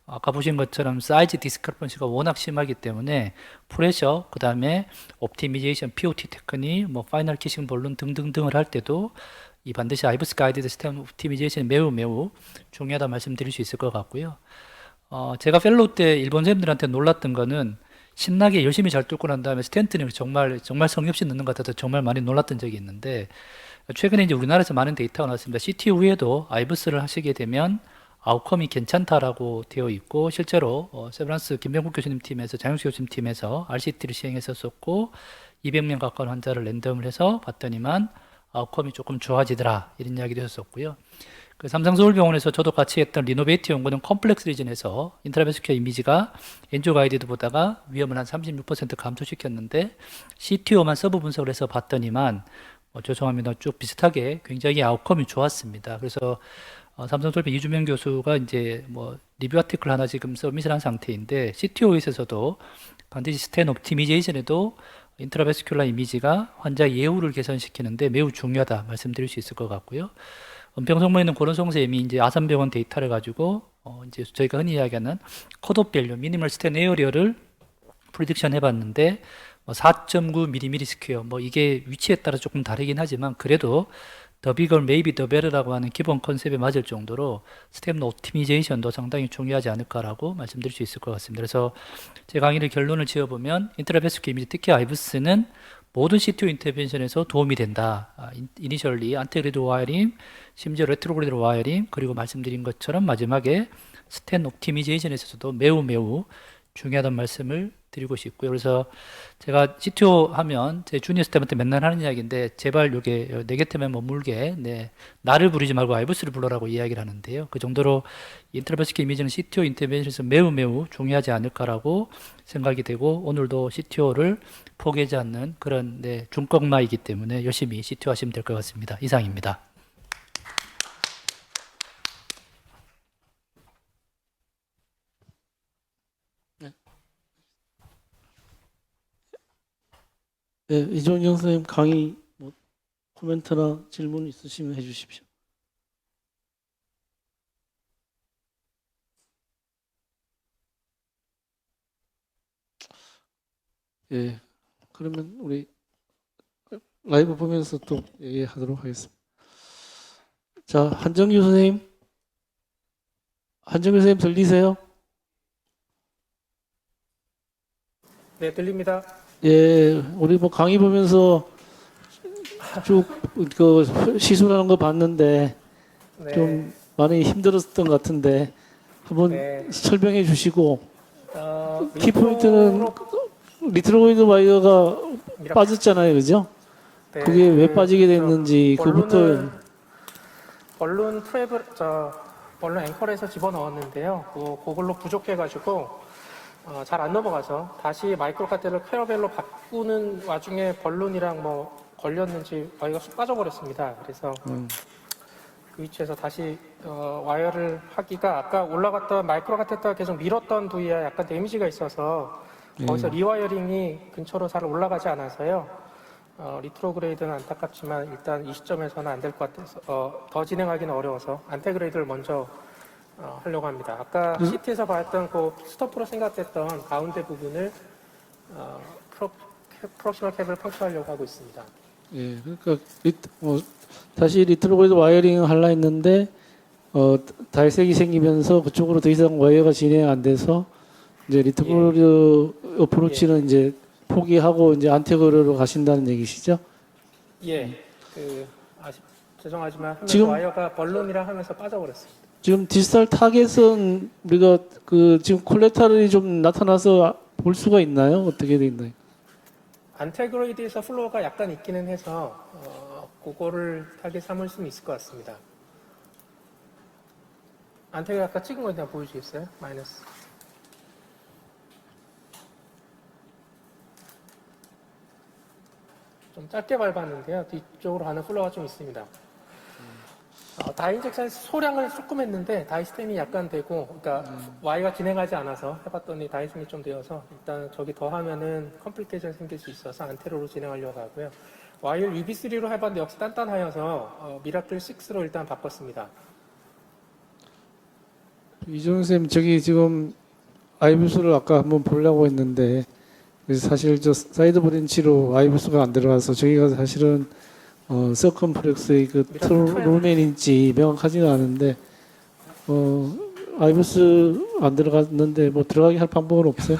[SPEAKER 13] 아까 보신 것처럼 사이즈 디스크리펀시가 워낙 심하기 때문에 프레셔, 그 다음에 옵티미제이션, POT 테크닉, 뭐 파이널 키싱 볼론 등등등을 할 때도 이 반드시 아이부스 가이드드 스탠 옵티미제이션이 매우 중요하다 말씀드릴 수 있을 것 같고요. 제가 펠로우 때 일본 쌤들한테 놀랐던 거는 신나게 열심히 잘 뚫고 난 다음에 스탠트는 정말 성의 없이 넣는 것 같아서 정말 많이 놀랐던 적이 있는데 최근에 이제 우리나라에서 많은 데이터가 나왔습니다. CTO 후에도 아이부스를 하시게 되면 아웃컴이 괜찮다라고 되어 있고 실제로 세브란스 김병국 교수님 팀에서 장영수 교수님 팀에서 RCT를 시행했었고 200명 가까운 환자를 랜덤을 해서 봤더니만 아웃컴이 조금 좋아지더라 이런 이야기도 했었고요. 그 삼성서울병원에서 저도 같이 했던 리노베이트 연구는 컴플렉스 리전에서 인트라베스큐어 이미지가 엔조 가이드보다가 위험을 한 36% 감소시켰는데 CTO만 서브 분석을 해서 봤더니만 죄송합니다. 쭉 비슷하게 굉장히 아웃컴이 좋았습니다. 그래서 삼성설비 이주명 교수가 이제 뭐 리뷰 아티클 하나 지금 서밋을 상태인데 CTO에서도 반드시 스탠 옵티미제이션에도 인트라베스큘라 이미지가 환자 예후를 개선시키는데 매우 중요하다 말씀드릴 수 있을 것 같고요. 은평성모에 있는 고른성쌤이 이제 아산병원 데이터를 가지고 이제 저희가 흔히 이야기하는 컷오프 밸류 미니멀 스탠 에어리어를 프리딕션 해봤는데 4.9mm 스퀘어 뭐 이게 위치에 따라 조금 다르긴 하지만 그래도 더 bigger, maybe the better라고 하는 기본 컨셉에 맞을 정도로 스텝 옵티미제이션도 상당히 중요하지 않을까라고 말씀드릴 수 있을 것 같습니다. 그래서 제 강의를 결론을 지어보면 인트라베스큐 이미지, 특히 아이브스는 모든 CTO 인터벤션에서 도움이 된다. 이니셜리 안테그리드 와이어링, 심지어 레트로그리드 와이어링, 그리고 말씀드린 것처럼 마지막에 스탠 옵티미제이션에 있어서도 매우 중요하다는 말씀을 드리고 싶고요. 그래서 제가 CTO 하면 제 주니어 스텝한테 맨날 하는 이야기인데 제발 요게 내 곁에만 머물게 나를 부르지 말고 아이브스를 불러라고 이야기를 하는데요. 그 정도로 인터베스큐 이미지는 CTO 인터벤션에서 매우 중요하지 않을까라고 생각이 되고 오늘도 CTO를 포기하지 않는 그런 중꺾나이기 때문에 열심히 CTO 하시면 될 것 같습니다. 이상입니다.
[SPEAKER 2] 네, 이종영 선생님 강의 코멘트나 질문 있으시면 해주십시오. 예, 그러면 우리 라이브 보면서 또 얘기하도록 하겠습니다. 자, 한정규 선생님. 한정규 선생님 들리세요?
[SPEAKER 3] 네, 들립니다.
[SPEAKER 2] 예, 우리 뭐 강의 보면서 쭉 그 시술하는 거 봤는데
[SPEAKER 3] 네.
[SPEAKER 2] 좀 많이 힘들었던 것 같은데 한번 설명해 주시고 키포인트는 리트로이드 와이어가 빠졌잖아요, 그죠?
[SPEAKER 3] 네,
[SPEAKER 2] 그게 왜 빠지게 됐는지 그부터
[SPEAKER 3] 벌룬 벌룬 앵커에서 집어넣었는데요. 그걸로 부족해가지고 잘 안 넘어가서 다시 마이크로 카테를 캐러벨로 바꾸는 와중에 벌룬이랑 뭐 걸렸는지 와이어가 쑥 빠져버렸습니다. 그래서 그 위치에서 다시 와이어를 하기가 아까 올라갔던 마이크로 카테가 계속 밀었던 부위에 약간 데미지가 있어서 거기서 리와이어링이 근처로 잘 올라가지 않아서요. 리트로그레이드는 안타깝지만 일단 이 시점에서는 안 될 것 같아서 더 진행하기는 어려워서 안테그레이드를 먼저 하려고 합니다. 아까 CT에서 봤던 그 스토프로 생각했던 가운데 부분을 프록시멀 캡을 펑크하려고 하고 있습니다.
[SPEAKER 2] 예, 그러니까 다시 리트로그레이드 와이어링 하려 했는데 달색이 생기면서 그쪽으로 더 이상 와이어가 진행 안 돼서 이제 리트로그레이드 어프로치는 이제 포기하고 이제 안테그레이드로 가신다는 얘기시죠?
[SPEAKER 3] 예, 죄송하지만 하면서
[SPEAKER 2] 지금
[SPEAKER 3] 와이어가 벌룬이라 하면서 빠져버렸습니다.
[SPEAKER 2] 지금 디지털 타겟은 우리가 지금 콜레터럴이 좀 나타나서 볼 수가 있나요? 어떻게 돼 있나요?
[SPEAKER 3] 안테그레이드에서 플로어가 약간 있기는 해서 그거를 타겟 삼을 수는 있을 것 같습니다. 안테그레이드 아까 찍은 거 그냥 보여주겠어요? 마이너스. 좀 짧게 밟았는데요. 뒤쪽으로 가는 플로어가 좀 있습니다. 다이 인젝션 소량을 조금 했는데 다이 스템이 약간 되고, 그러니까 Y가 진행하지 않아서 해봤더니 다이 스템이 좀 되어서 일단 저기 더 하면은 컴플리케이션 생길 수 있어서 안테로로 진행하려고 하고요. Y를 UB3로 해봤는데 역시 단단하여서 미라클 6로 일단 바꿨습니다.
[SPEAKER 2] 이종훈 선생님 저기 지금 아이브스를 아까 한번 보려고 했는데 그래서 사실 저 사이드 브랜치로 아이브스가 안 들어가서 저기가 사실은 서컴플렉스의 그 롤맨인지 명확하지는 않은데 아이브스 안 들어갔는데 뭐 들어가게 할 방법은 없어요?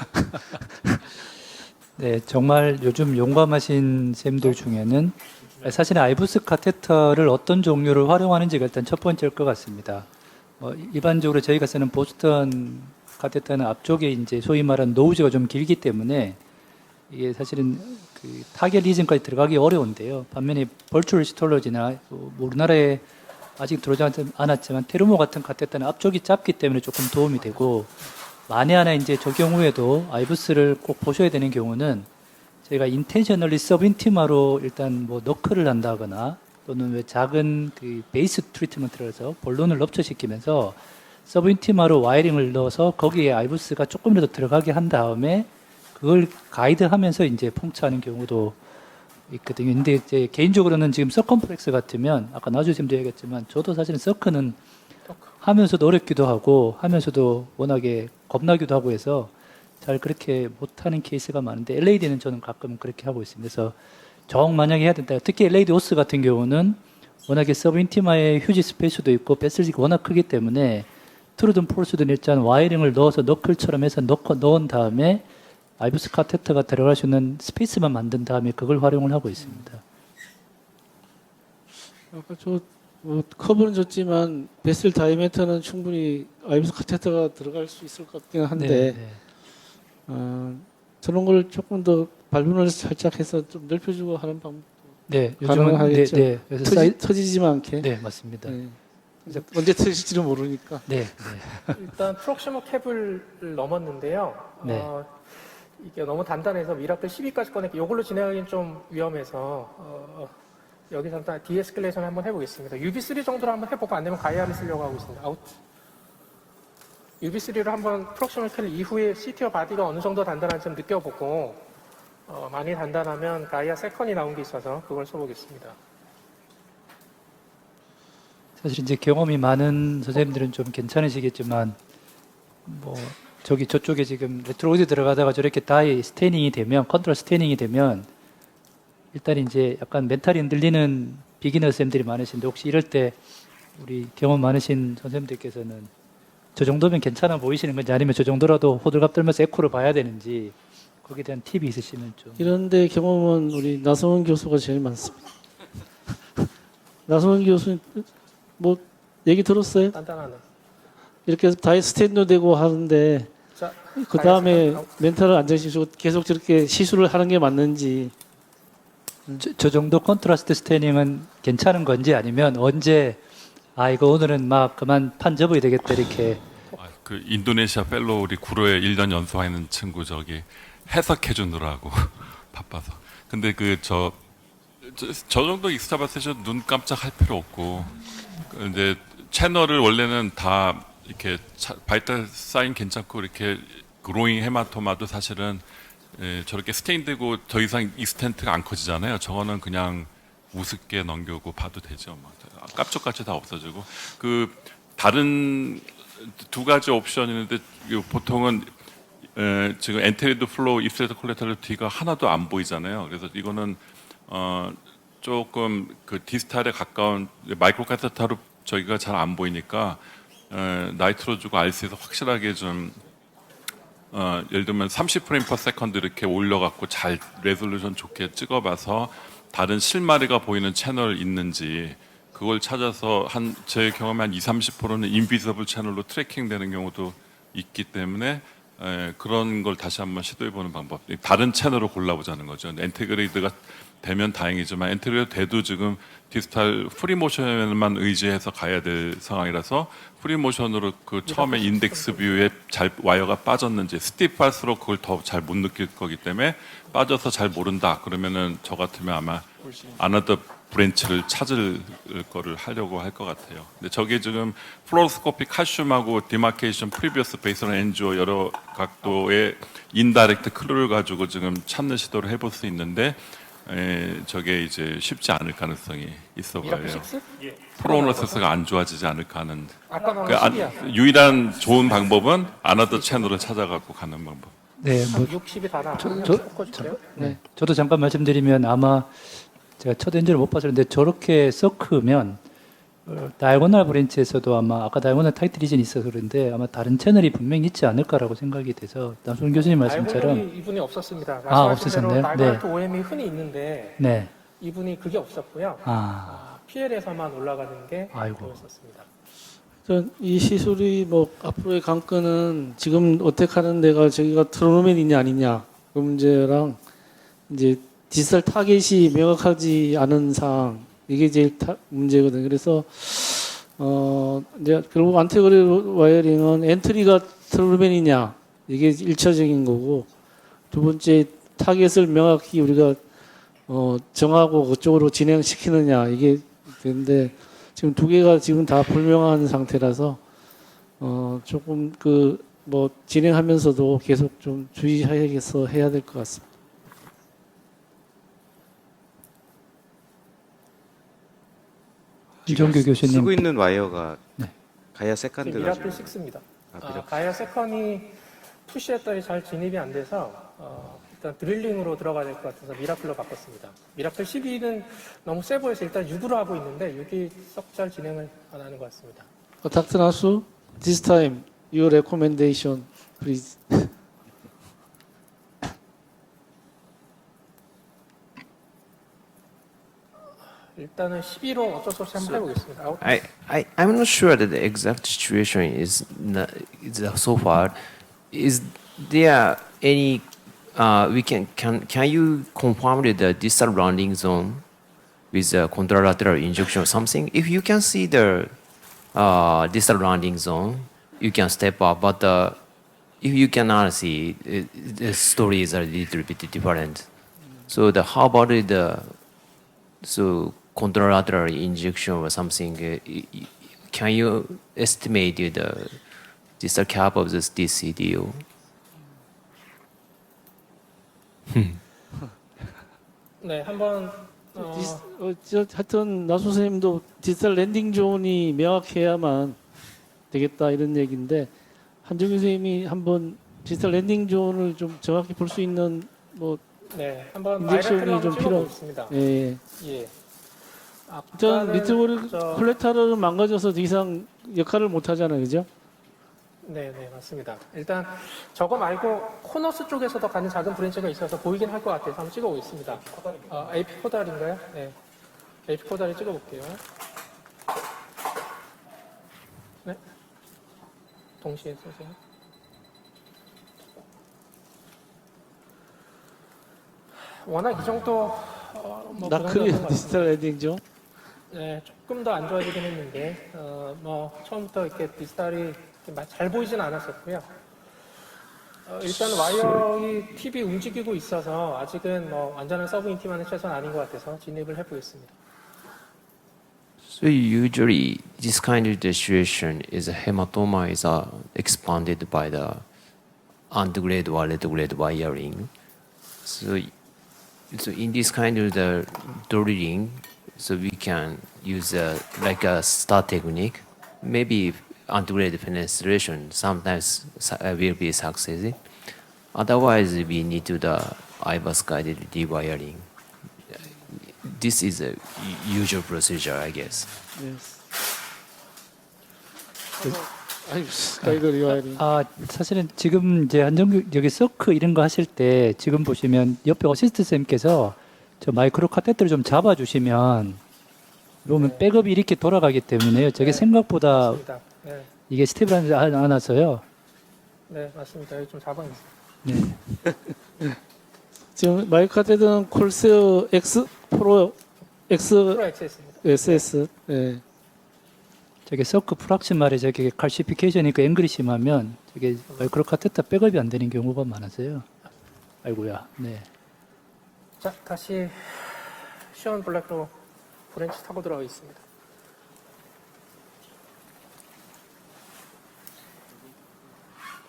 [SPEAKER 13] 네, 정말 요즘 용감하신 쌤들 중에는 사실 아이브스 카테터를 어떤 종류를 활용하는지가 일단 첫 번째일 것 같습니다. 일반적으로 저희가 쓰는 보스턴 카테터는 앞쪽에 이제 소위 말하는 노우즈가 좀 길기 때문에 이게 사실은 그 타겟 리즌까지 들어가기 어려운데요. 반면에 벌추얼 시톨러지나 우리나라에 아직 들어오지 않았지만 테르모 같은 카테터는 앞쪽이 짧기 때문에 조금 도움이 되고 만에 하나 이제 저 경우에도 아이브스를 꼭 보셔야 되는 경우는 저희가 인텐셔널리 서브인티마로 일단 뭐 너클을 한다거나 또는 왜 작은 그 베이스 트리트먼트를 해서 볼론을 럽처시키면서 서브인티마로 와이링을 넣어서 거기에 아이브스가 조금이라도 들어가게 한 다음에 그걸 가이드하면서 이제 펑치하는 경우도 있거든요. 근데 이제 개인적으로는 지금 서컴플렉스 같으면 아까 나주쌤도 얘기했지만 저도 사실은 서크는 하면서도 어렵기도 하고 하면서도 워낙에 겁나기도 하고 해서 잘 그렇게 못하는 케이스가 많은데 LAD는 저는 가끔 그렇게 하고 있습니다. 그래서 정 만약에 해야 된다. 특히 LAD 오스 같은 경우는 워낙에 서브인티마의 휴지 스페이스도 있고 배슬지가 워낙 크기 때문에 트루든 폴스든 일단 와이링을 넣어서 너클처럼 해서 넣은 다음에 아이브스 카테터가 들어갈 수 있는 스페이스만 만든 다음에 그걸 활용을 하고 있습니다.
[SPEAKER 2] 아까 커브는 줬지만 베슬 다이아미터는 충분히 아이브스 카테터가 들어갈 수 있을 것 같긴 한데 저런 걸 조금 더 발분을 살짝 해서 좀 넓혀주고 하는 방법
[SPEAKER 13] 네, 요즘은
[SPEAKER 2] 가능하겠죠.
[SPEAKER 13] 그래서
[SPEAKER 2] 터지지만 않게.
[SPEAKER 13] 네, 맞습니다.
[SPEAKER 2] 네. 언제 터질지는 모르니까.
[SPEAKER 13] 네,
[SPEAKER 3] 일단 프록시머 캡을 넘었는데요.
[SPEAKER 13] 네.
[SPEAKER 3] 이게 너무 단단해서 미라클 12까지 꺼내기 이걸로 진행하기는 좀 위험해서 여기서 일단 디에스컬레이션 한번 해보겠습니다. UB3 정도로 한번 해보고 안 되면 가이아를 쓰려고 하고 있습니다. 아웃. UB3로 한번 프록시머 캡 이후에 CTO 바디가 어느 정도 단단한지 좀 느껴보고 많이 단단하면 가이아 세컨이 나온 게 있어서 그걸 써보겠습니다.
[SPEAKER 13] 사실 이제 경험이 많은 선생님들은 좀 괜찮으시겠지만 뭐 저쪽에 지금 레트로이드 들어가다가 저렇게 다이 스테이닝이 되면 컨트롤 스테이닝이 되면 일단 이제 약간 멘탈이 흔들리는 비기너 쌤들이 많으신데 혹시 이럴 때 우리 경험 많으신 선생님들께서는 저 정도면 괜찮아 보이시는 건지 아니면 저 정도라도 호들갑 떨면서 에코를 봐야 되는지 거기에 대한 팁이 있으시면 좀.
[SPEAKER 2] 이런데 경험은 우리 나성원 교수가 제일 많습니다. 나성원 교수님 뭐 얘기 들었어요?
[SPEAKER 3] 단단하네.
[SPEAKER 2] 이렇게 다이 스탠드 되고 하는데
[SPEAKER 3] 자,
[SPEAKER 2] 그 다음에 멘탈을 안정시키고 계속 저렇게 시술을 하는 게 맞는지.
[SPEAKER 13] 저 정도 컨트라스트 스테이닝은 괜찮은 건지 아니면 언제 이거 오늘은 막 그만 판 접어야 되겠다 이렇게.
[SPEAKER 10] 그 인도네시아 펠로우 우리 구로에 1년 연수와 있는 친구 저기 해석해 주느라고 바빠서. 근데 저 정도 익스트라 세션 눈 깜짝할 필요 없고 이제 채널을 원래는 다 이렇게 바이탈 사인 괜찮고 이렇게 그로잉 헤마토마도 사실은 저렇게 스테인되고 더 이상 익스텐트가 안 커지잖아요. 저거는 그냥 우습게 넘겨고 봐도 되죠. 막 깝쪽같이 다 없어지고 그 다른 두 가지 옵션이 있는데 보통은 지금 엔테리드 플로우, 입스레드 콜레터럴 뒤가 하나도 안 보이잖아요. 그래서 이거는 조금 그 디스탈에 가까운 마이크로 카테터로 저기가 잘 안 보이니까 나이트로 주고 RC에서 확실하게 좀 예를 들면 30프레임 per 세컨드 이렇게 올려갖고 잘 레졸루션 좋게 찍어봐서 다른 실마리가 보이는 채널 있는지 그걸 찾아서 제 경험에 한 20-30%는 인비저블 채널로 트래킹 되는 경우도 있기 때문에 그런 걸 다시 한번 시도해보는 방법. 다른 채널을 골라보자는 거죠. 인테그레이드가 되면 다행이지만 인테그레이드 돼도 지금 디지털 프리모션에만 의지해서 가야 될 상황이라서 프리모션으로 그 처음에 인덱스 뷰에 잘 와이어가 빠졌는지 스티프할수록 그걸 더 잘 못 느낄 거기 때문에 빠져서 잘 모른다 그러면은 저 같으면 아마 아나더 브랜치를 찾을 거를 하려고 할 것 같아요. 근데 저게 지금 플로로스코픽 칼슘하고 디마케이션 프리비어스 베이스런 엔주어 여러 각도의 인다이렉트 클루를 가지고 지금 찾는 시도를 해볼 수 있는데 저게 이제 쉽지 않을 가능성이 있어 보여요. 프로노세스가 안 좋아지지 않을까 하는 유일한 좋은 방법은 아나더 채널을 찾아갖고 가는 방법.
[SPEAKER 13] 네, 뭐
[SPEAKER 3] 60이 다 나.
[SPEAKER 13] 네, 저도 잠깐 말씀드리면 아마 제가 첫 엔진을 못 봐서 그런데 저렇게 서크면 다이고널 브랜치에서도 아마 아까 다이고널 타이틀 리전이 있어서 그런데 아마 다른 채널이 분명히 있지 않을까라고 생각이 돼서 남순 교수님 말씀처럼
[SPEAKER 3] 다이고널이 이분이 없었습니다.
[SPEAKER 13] 없으셨나요?
[SPEAKER 3] 다이고널 또 OM이 흔히 있는데
[SPEAKER 13] 네.
[SPEAKER 3] 이분이 그게 없었고요. PL에서만 올라가는 게 보였었습니다.
[SPEAKER 2] 이 시술이 뭐 앞으로의 관건은 지금 어택하는 데가 저기가 트로노멘이냐 아니냐 그 문제랑 이제 디지털 타겟이 명확하지 않은 상황 이게 제일 문제거든요. 그래서 이제 결국 안테그레이드 와이어링은 엔트리가 트로노멘이냐 이게 1차적인 거고 두 번째 타겟을 명확히 우리가 정하고 그쪽으로 진행시키느냐 이게 되는데 지금 두 개가 지금 다 불명한 상태라서 조금 뭐 진행하면서도 계속 좀 주의해서 해야 될 것 같습니다.
[SPEAKER 13] 이종규 교수님
[SPEAKER 5] 쓰고 있는 와이어가
[SPEAKER 13] 네.
[SPEAKER 5] 가야 세컨드가
[SPEAKER 3] 미라클 6입니다. 가야 세컨이 푸시했더니 잘 진입이 안 돼서 일단 드릴링으로 들어가야 될 것 같아서 미라클로 바꿨습니다. 미라클 12는 너무 세 보여서 일단 6으로 하고 있는데 6이 썩 잘 진행을 안 하는 것 같습니다.
[SPEAKER 2] Dr. Nasu, this time your recommendation, please.
[SPEAKER 3] 일단은 12로 어쩔 수 없이 한번 해보겠습니다. 아웃.
[SPEAKER 8] I'm not sure that the exact situation is so far. Is there any can you confirm the distal rounding zone with a contralateral injection or something? If you can see the distal rounding zone, you can step up. But if you cannot see, the story is a little bit different. So how about the contralateral injection or something? Can you estimate the distal cap of this DCDO?
[SPEAKER 3] 네, 한번
[SPEAKER 2] 하여튼 나수 선생님도 디지털 랜딩 존이 명확해야만 되겠다 이런 얘기인데 한정규 선생님이 한번 디지털 랜딩 존을 좀 정확히 볼 수 있는 뭐
[SPEAKER 3] 네, 한번
[SPEAKER 2] 인젝션이
[SPEAKER 3] 마이너클로
[SPEAKER 2] 좀
[SPEAKER 3] 한번 찍어보겠습니다.
[SPEAKER 2] 예.
[SPEAKER 3] 예.
[SPEAKER 2] 전 미트볼
[SPEAKER 3] 저-
[SPEAKER 2] 콜레타럴은 망가져서 더 이상 역할을 못 하잖아요, 그죠?
[SPEAKER 3] 네, 네, 맞습니다. 일단 저거 말고 코너스 쪽에서도 가는 작은 브랜치가 있어서 보이긴 할 것 같아서 한번 찍어보겠습니다. AP 코달인가요? 네, AP 코달을 찍어볼게요. 네, 동시에 쓰세요. 워낙 이 정도 뭐
[SPEAKER 2] 나
[SPEAKER 3] 그런
[SPEAKER 2] 크게
[SPEAKER 3] 것 같습니다.
[SPEAKER 2] 디지털 랜딩 존.
[SPEAKER 3] 네, 조금 더 안 좋아지긴 했는데, 뭐, 처음부터 이렇게 디지털이 이렇게 잘 보이진 않았었고요. 일단 와이어의 팁이 움직이고 있어서 아직은 뭐 완전한 서브 인티만은 최소한 아닌 것 같아서 진입을 해보겠습니다.
[SPEAKER 8] So usually this kind of situation is a hematoma is expanded by the undergrade or retrograde wiring. So in this kind of the drilling, so we can use like a star technique. Maybe undergrade penetration sometimes will be succeeding. Otherwise, we need to the IVUS guided rewiring. This is a usual procedure, I guess.
[SPEAKER 2] Yes. 아이고, 가이드 리와이링.
[SPEAKER 13] 사실은 지금 이제 한정규 여기 서크 이런 거 하실 때 지금 보시면 옆에 어시스트 쌤께서 저 마이크로 카테터를 좀 잡아주시면 그러면 백업이 이렇게 돌아가기 때문에요. 저게 생각보다
[SPEAKER 3] 맞습니다. 네,
[SPEAKER 13] 이게 스테이블하지 않아서요.
[SPEAKER 3] 네, 맞습니다. 여기 좀 잡아주세요.
[SPEAKER 13] 네.
[SPEAKER 2] 지금 마이크 카테드는 콜세어 X 프로 X
[SPEAKER 3] 프로 액세스입니다.
[SPEAKER 2] SS. 예.
[SPEAKER 13] 저게 서크 프락시말에 저게 칼시피케이션이니까 앵글이 심하면 저게 마이크로 카테터 백업이 안 되는 경우가 많아서요. 아이고야. 네.
[SPEAKER 3] 자, 다시 시원 블랙으로 브랜치 타고 들어가 있습니다.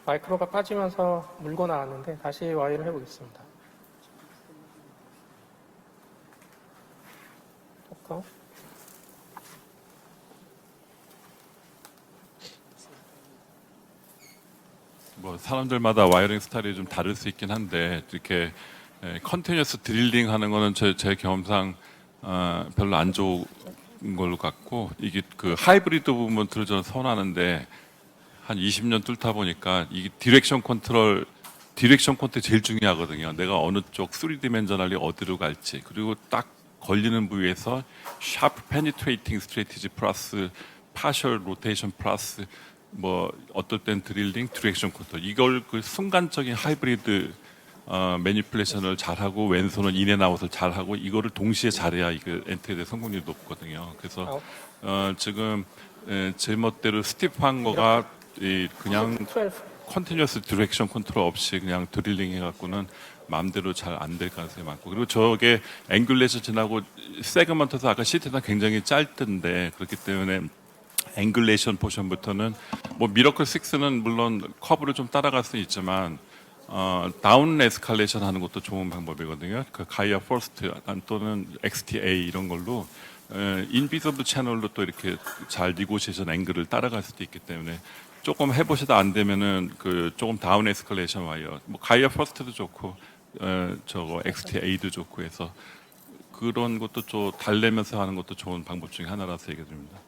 [SPEAKER 3] 마이크로가 빠지면서 물고 나왔는데 다시 와이를 해보겠습니다. 토커.
[SPEAKER 10] 뭐 사람들마다 와이어링 스타일이 좀 다를 수 있긴 한데 이렇게 컨티뉴어스 드릴링 하는 거는 제 경험상 별로 안 좋은 걸로 같고 이게 그 하이브리드 부분 들어 선호하는데 한 20년 뚫다 보니까 이게 디렉션 컨트롤 제일 중요하거든요. 내가 어느 쪽 3디멘저널이 어디로 갈지 그리고 딱 걸리는 부위에서 샤프 페니트레이팅 스트래티지 플러스 파셜 로테이션 플러스 뭐 어떨 땐 드릴링 디렉션 컨트롤 이걸 그 순간적인 하이브리드 매니플레이션을 잘하고 왼손은 인앤아웃을 잘하고 이거를 동시에 잘해야 이거 엔트에 대해 성공률이 높거든요. 그래서 지금 제 멋대로 스티프한 거가 그냥
[SPEAKER 3] 12.
[SPEAKER 10] 컨티뉴어스 디렉션 컨트롤 없이 그냥 드릴링 해갖고는 마음대로 잘 안 될 가능성이 많고 그리고 저게 앵귤레이션 지나고 세그먼트에서 아까 시트가 굉장히 짧던데 그렇기 때문에 앵귤레이션 포션부터는 뭐 미러클 6는 물론 커브를 좀 따라갈 수 있지만 다운 에스컬레이션 하는 것도 좋은 방법이거든요. 그 가이아 퍼스트 또는 XTA 이런 걸로 인비서블 채널로 또 이렇게 잘 니고시에이션 앵글을 따라갈 수도 있기 때문에 조금 해보시다 안 되면은 그 조금 다운 에스컬레이션 와이어 뭐 가이아 퍼스트도 좋고 저거 XTA도 좋고 해서 그런 것도 좀 달래면서 하는 것도 좋은 방법 중에 하나라서 얘기 드립니다.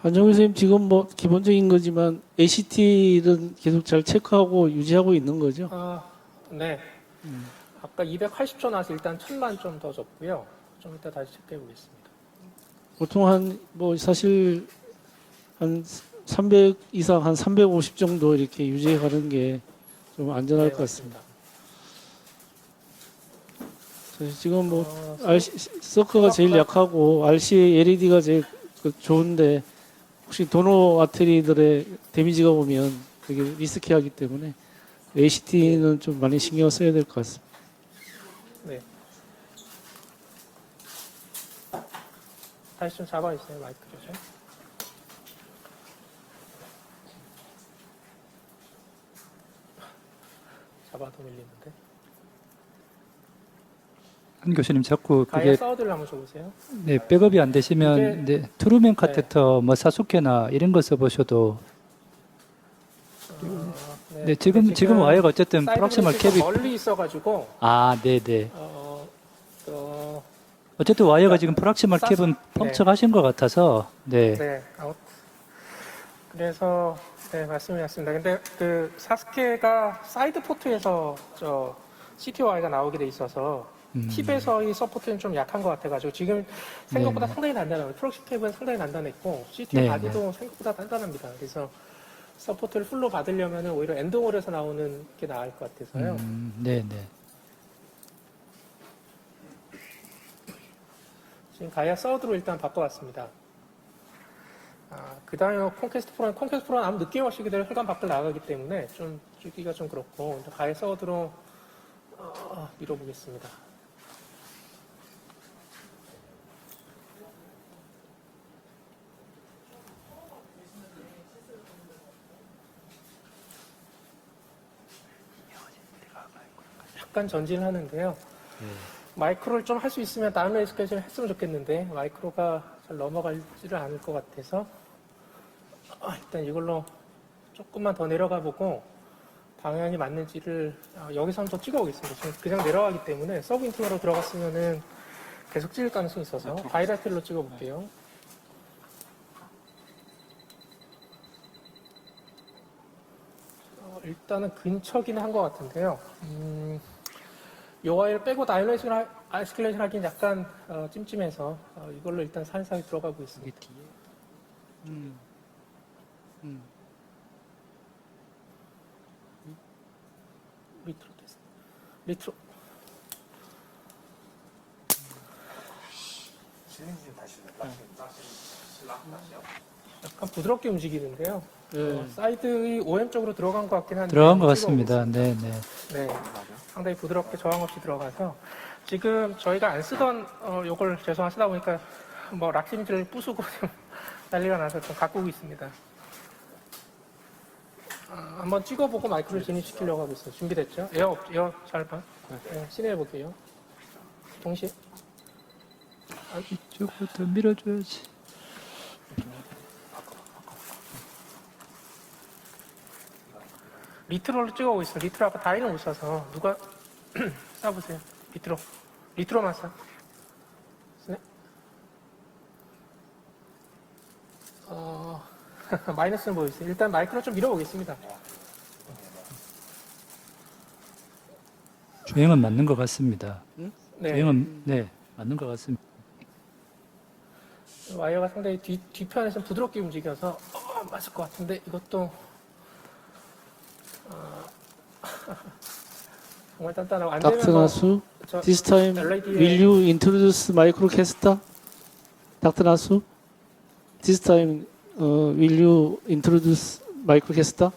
[SPEAKER 2] 한정우 선생님 지금 뭐 기본적인 거지만 ACT는 계속 잘 체크하고 유지하고 있는 거죠?
[SPEAKER 3] 네. 아까 280초 나서 일단 1000만 좀 더 줬고요. 좀 이따 다시 체크해 보겠습니다.
[SPEAKER 2] 보통 한 뭐 사실 한 300 이상 한 350 정도 이렇게 유지해 가는 게 좀 안전할 것 같습니다. 사실 지금 뭐 서커가 제일 약하고 RCA LED가 제일 좋은데 혹시 도노 아트리들의 데미지가 오면 되게 리스키하기 때문에 ACT는 좀 많이 신경 써야 될 것 같습니다.
[SPEAKER 3] 네. 다시 좀 잡아주세요. 마이크 조절. 잡아도 밀리는데.
[SPEAKER 13] 한 교수님 자꾸
[SPEAKER 3] 가야
[SPEAKER 13] 그게
[SPEAKER 3] 사우드를 한번 줘보세요.
[SPEAKER 13] 네, 백업이 안 되시면
[SPEAKER 3] 이게-
[SPEAKER 13] 네, 트루맨 카테터 뭐 사수케나 이런 거 써보셔도 네, 지금 와이어가 어쨌든
[SPEAKER 3] 사이드
[SPEAKER 13] 프락시멀
[SPEAKER 3] 브레이크가
[SPEAKER 13] 캡이
[SPEAKER 3] 멀리 있어가지고
[SPEAKER 13] 네네
[SPEAKER 3] 또
[SPEAKER 13] 어쨌든 와이어가 지금 프락시멀 캡은
[SPEAKER 3] 네.
[SPEAKER 13] 펑쳐가신 것 같아서
[SPEAKER 3] 네, 그래서 네 말씀이었습니다. 근데 그 사스케가 사이드 포트에서 저 CTOI가 나오게 돼 있어서 팁에서의 서포트는 좀 약한 것 같아가지고 지금 생각보다
[SPEAKER 13] 네.
[SPEAKER 3] 상당히 단단해요. 프록시 캡은 상당히 단단했고 CTO
[SPEAKER 13] 네,
[SPEAKER 3] 바디도 생각보다 단단합니다. 그래서 서포트를 풀로 받으려면 오히려 엔드홀에서 나오는 게 나을 것 같아서요.
[SPEAKER 13] 네네
[SPEAKER 3] 지금 가야 사우드로 일단 바꿔왔습니다. 그 다음에 콘퀘스트 프로는 아무 느낌 없이 그대로 혈관 밖을 나가기 때문에 좀 주기가 좀 그렇고 가야 사우드로 밀어보겠습니다. 약간 전진하는데요. 마이크로를 좀 할 수 있으면 다운로드 스케줄 했으면 좋겠는데 마이크로가 잘 넘어가지를 않을 것 같아서 일단 이걸로 조금만 더 내려가 보고 방향이 맞는지를 여기서 한번 더 찍어 보겠습니다. 지금 그냥 내려가기 때문에 서브 인터널로 들어갔으면은 계속 찍을 가능성이 있어서 바이라텔로 찍어 볼게요. 일단은 근처기는 한 것 같은데요. 이 와이를 빼고 다이너믹 아이스클레이션 하기는 약간 찜찜해서 이걸로 일단 살살 들어가 보겠습니다. 밑으로 됐어. 밑으로. 약간 부드럽게 움직이는데요. 사이드의 OM 쪽으로 들어간 것 같긴 한데
[SPEAKER 13] 들어간 것 같습니다. 네네
[SPEAKER 3] 네, 상당히 부드럽게 저항 없이 들어가서 지금 저희가 안 쓰던 요걸 죄송한 쓰다 보니까 뭐 락심지를 부수고 좀 난리가 나서 좀 가꾸고 있습니다. 한번 찍어보고 마이크를 진입시키려고 하고 있어요. 준비됐죠? 에어 잘 봐. 네, 시내해볼게요. 동시에.
[SPEAKER 13] 이쪽부터 밀어줘야지.
[SPEAKER 3] 리트로를 찍어오고 있어요. 리트로 아까 다이는 못 쏴서 누가 쏴보세요. 리트로만 쏴. 네. 마이너스는 보여주세요. 일단 마이크로 좀 밀어보겠습니다.
[SPEAKER 13] 주행은 맞는 것 같습니다.
[SPEAKER 3] 네.
[SPEAKER 13] 주행은 네 맞는 것 같습니다.
[SPEAKER 3] 와이어가 상당히 뒤편에서 부드럽게 움직여서 맞을 것 같은데 이것도 정말 단단하고 안 되면
[SPEAKER 2] 닥터 나수, this time will you introduce microcaster? 닥터 나수, this time will you introduce microcaster?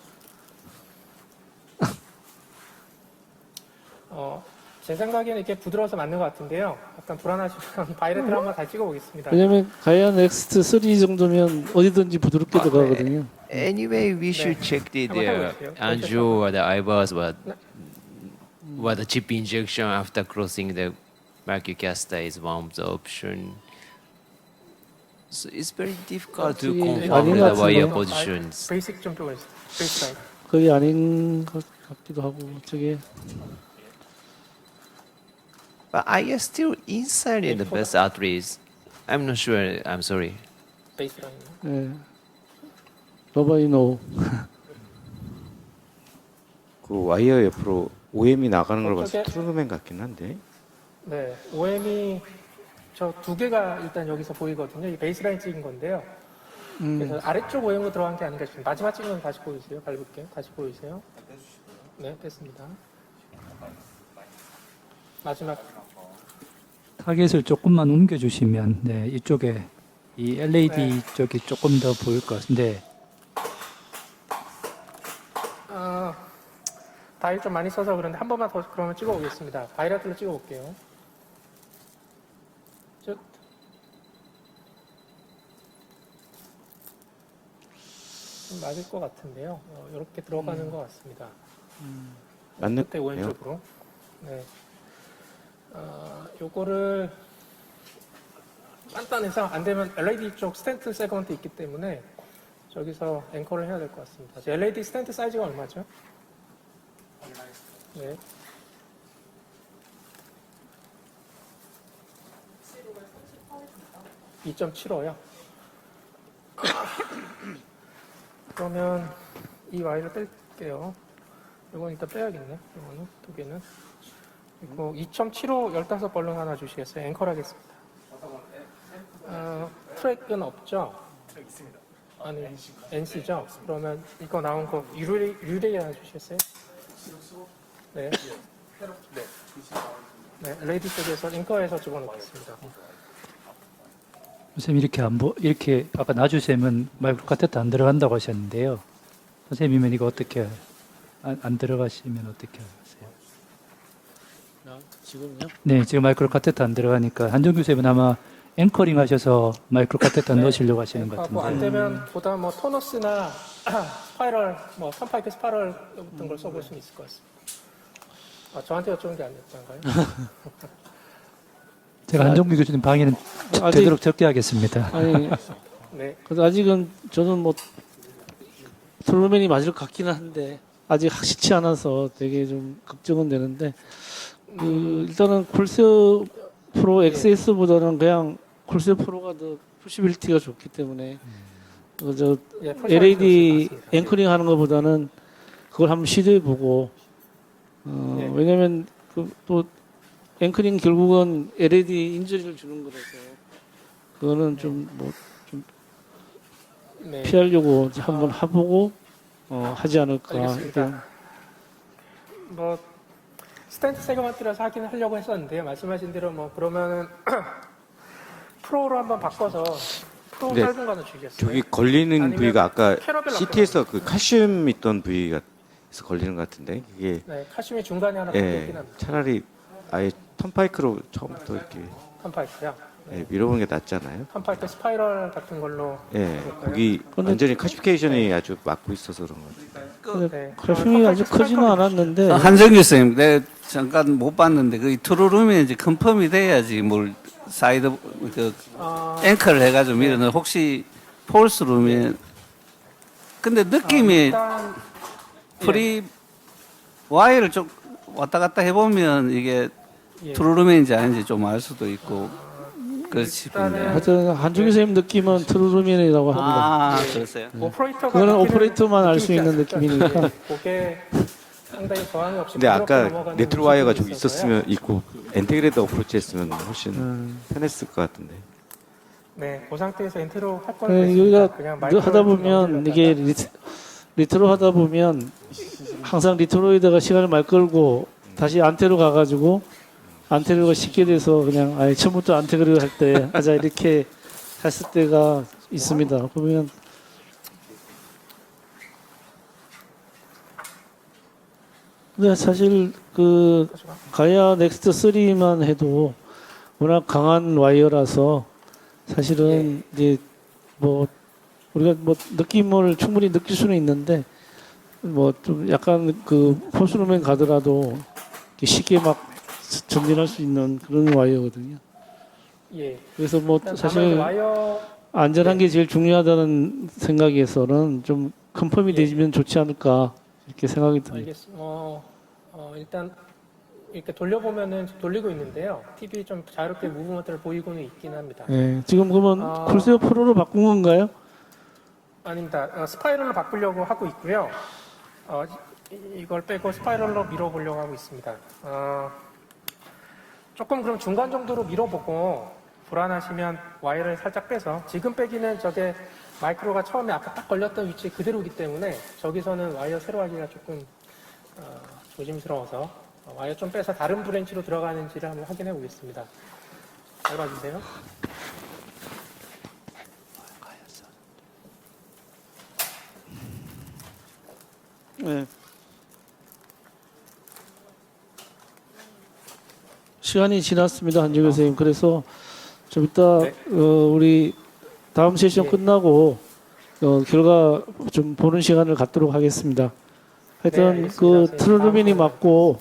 [SPEAKER 3] 제 생각에는 이렇게 부드러워서 맞는 것 같은데요. 약간 불안하시면 바이레트를 한번 다시 찍어보겠습니다.
[SPEAKER 2] 왜냐면 가야 넥스트 3 정도면 어디든지 부드럽게 들어가거든요.
[SPEAKER 8] Anyway, we should check the angio or the IBOS, what the chip injection after crossing the microcaster is one of the option. So it's very difficult to confirm the wire positions.
[SPEAKER 3] 베이직 좀 찍어주세요. 베이직 라인.
[SPEAKER 2] 거의 아닌 것 같기도 하고 저게
[SPEAKER 8] But I guess still inside in the bus arteries. I'm not sure. I'm sorry.
[SPEAKER 3] 베이스라인.
[SPEAKER 2] 예. Nobody know.
[SPEAKER 5] 그 와이어 옆으로 OM이 나가는 걸 봐서
[SPEAKER 3] 어떻게-
[SPEAKER 5] 트루맨 같긴 한데.
[SPEAKER 3] 네, OM이 저 두 개가 일단 여기서 보이거든요. 이 베이스라인 찍은 건데요. 그래서 아래쪽 OM으로 들어간 게 아닌가 싶습니다. 마지막 찍은 건 다시 보여주세요. 밟을게요. 다시 보여주세요. 네, 됐습니다. 마지막.
[SPEAKER 13] 타겟을 조금만 옮겨주시면 네, 이쪽에 이 LED
[SPEAKER 3] 네.
[SPEAKER 13] 쪽이 조금 더 보일 것 같은데
[SPEAKER 3] 다일 좀 많이 써서 그런데 한 번만 더 그러면 찍어보겠습니다. 바이라틀로 찍어볼게요. 쭉. 좀 맞을 것 같은데요. 이렇게 들어가는 것 같습니다.
[SPEAKER 5] 맞는
[SPEAKER 3] 그때
[SPEAKER 5] 거예요.
[SPEAKER 3] 오른쪽으로. 네. 요거를 간단해서 안 되면 LED 쪽 스탠트 세건트 있기 때문에 저기서 앵커를 해야 될 것 같습니다. LED 스탠트 사이즈가 얼마죠? 네. 2.75요. 그러면 이 와이를 뺄게요. 이건 일단 빼야겠네. 이거는 두 개는. 그리고 2.75 15벌룬 하나 주시겠어요? 앵커를 하겠습니다. 트랙은 없죠? 트랙 있습니다. 아니, NC죠? 그러면 이거 나온 거 유레이 하나 주시겠어요? 네. 네, LED 쪽에서 앵커에서 집어넣겠습니다.
[SPEAKER 13] 선생님 이렇게 아까 나주쌤은 마이크로 카테터 안 들어간다고 하셨는데요. 선생님이면 이거 어떻게 안 들어가시면 어떻게 하세요?
[SPEAKER 2] 지금요?
[SPEAKER 13] 네, 지금 마이크로 카테터 안 들어가니까 한정규 쌤은 아마 앵커링 하셔서 마이크로 카테터 넣으시려고 하시는 것 같은데.
[SPEAKER 3] 안 되면 보다 뭐 토너스나 스파이럴, 뭐 선파이프 스파이럴 같은 걸 써볼 수는 있을 것 같습니다. 저한테 여쭤본 게 아니었던가요?
[SPEAKER 13] 제가 한정규 교수님 방해는
[SPEAKER 2] 아직-
[SPEAKER 13] 되도록 적게 하겠습니다.
[SPEAKER 2] 아니,
[SPEAKER 3] 네.
[SPEAKER 2] 그래서 아직은 저는 뭐 트루맨이 맞을 것 같기는 한데 아직 확실치 않아서 되게 좀 걱정은 되는데 일단은 콜세 프로 XS보다는 그냥 콜세 프로가 더 푸시빌티가 좋기 때문에 저
[SPEAKER 3] 예, 푸시빌티가
[SPEAKER 2] LED
[SPEAKER 3] 좋습니다.
[SPEAKER 2] 앵커링 하는 것보다는 그걸 한번 시도해 보고
[SPEAKER 3] 예.
[SPEAKER 2] 왜냐면 또 앵커링 결국은 LED 인저리를 주는 거라서 그거는 좀
[SPEAKER 3] 네.
[SPEAKER 2] 피하려고 한번 해보고 하지 않을까.
[SPEAKER 3] 알겠습니다. 뭐 스탠트 세그먼트라서 하려고 했었는데요. 말씀하신 대로 뭐 그러면은 프로로 한번 바꿔서 프로
[SPEAKER 5] 네.
[SPEAKER 3] 짧은 거 하나 주시겠어요?
[SPEAKER 5] 저기 걸리는
[SPEAKER 3] 아니면
[SPEAKER 5] 부위가 아까
[SPEAKER 3] 캐러멜
[SPEAKER 5] CT에서 그 칼슘 있던 부위가 있어 걸리는 것 같은데 그게
[SPEAKER 3] 네, 칼슘이 중간에 하나 박혀있긴
[SPEAKER 5] 예,
[SPEAKER 3] 합니다.
[SPEAKER 5] 차라리 아예 턴파이크로 처음부터 이렇게
[SPEAKER 3] 턴파이프요.
[SPEAKER 5] 예, 밀어보는 게 낫잖아요.
[SPEAKER 3] 턴파이프 스파이럴 같은 걸로.
[SPEAKER 5] 예,
[SPEAKER 3] 해볼까요?
[SPEAKER 5] 거기 완전히 칼시피케이션이 아주 막고 있어서 그런 것 같아요.
[SPEAKER 3] 네.
[SPEAKER 2] 칼슘이 아주 크지는 않았는데
[SPEAKER 7] 한정규 쌤, 내가 잠깐 못 봤는데 그 트루룸이 이제 컨펌이 돼야지 뭘 사이드 그 앵커를 해가지고 밀어넣어. 혹시 폴스룸이 근데 느낌이
[SPEAKER 3] 일단
[SPEAKER 7] 프리 와이를 좀 왔다 갔다 해보면 이게
[SPEAKER 3] 예.
[SPEAKER 7] 트루룸인지 아닌지 좀 알 수도 있고 그렇지 싶은데.
[SPEAKER 2] 하여튼 한중기 선생님 느낌은 트루루맨이라고 합니다.
[SPEAKER 7] 아, 그랬어요?
[SPEAKER 3] 오퍼레이터가
[SPEAKER 2] 그거는
[SPEAKER 3] 느끼는
[SPEAKER 2] 오퍼레이터만 알 수 있는
[SPEAKER 3] 느낌이 있지
[SPEAKER 2] 느낌이니까.
[SPEAKER 3] 않습니까? 그게 상당히 저항이 없이
[SPEAKER 5] 근데
[SPEAKER 3] 부드럽게
[SPEAKER 5] 아까
[SPEAKER 3] 넘어가는
[SPEAKER 5] 네트로 와이어가
[SPEAKER 3] 모습이
[SPEAKER 5] 저기
[SPEAKER 3] 있어서요.
[SPEAKER 5] 있었으면 있고 인테그레이터 어프로치 했으면 훨씬 편했을 것 같은데.
[SPEAKER 3] 네, 그 상태에서 엔트로 할
[SPEAKER 2] 네,
[SPEAKER 3] 거는
[SPEAKER 2] 여기가 하다 보면 이게 리트로 하다 보면 항상 리트로이드가 시간을 많이 끌고 다시 안테로 가가지고 안테로가 쉽게 돼서 그냥 아예 처음부터 안테로를 할 때 하자 이렇게 했을 때가 있습니다. 보면 근데 사실 그 가야 넥스트 3만 해도 워낙 강한 와이어라서 사실은 이제 뭐 우리가 뭐 느낌을 충분히 느낄 수는 있는데 뭐 좀 약간 그 폴스룸에 가더라도 쉽게 막 전진할 수 있는 그런 와이어거든요.
[SPEAKER 3] 예.
[SPEAKER 2] 그래서 뭐
[SPEAKER 3] 일단
[SPEAKER 2] 사실
[SPEAKER 3] 다만 와이어
[SPEAKER 2] 안전한 게 제일 중요하다는 생각에서는 좀 컨펌이 되면 좋지 않을까 이렇게 생각이 듭니다.
[SPEAKER 3] 알겠습니다. 일단 이렇게 돌려보면은 돌리고 있는데요. TV 좀 자유롭게 무브먼트를 보이고는 있긴 합니다.
[SPEAKER 2] 예, 지금 그러면 콜세어 프로로 바꾼 건가요?
[SPEAKER 3] 아닙니다. 스파이럴로 바꾸려고 하고 있고요. 이걸 빼고 스파이럴로 밀어보려고 하고 있습니다. 조금 그럼 중간 정도로 밀어보고 불안하시면 와이어를 살짝 빼서 지금 빼기는 저게 마이크로가 처음에 아까 딱 걸렸던 위치 그대로이기 때문에 저기서는 와이어 새로 하기가 조금 조심스러워서 와이어 좀 빼서 다른 브랜치로 들어가는지를 한번 확인해 보겠습니다. 잘 봐주세요.
[SPEAKER 2] 네. 시간이 지났습니다, 한지근 선생님. 그래서 좀 이따 우리 다음 세션 끝나고 결과 좀 보는 시간을 갖도록 하겠습니다. 하여튼 그 트루루민이 맞고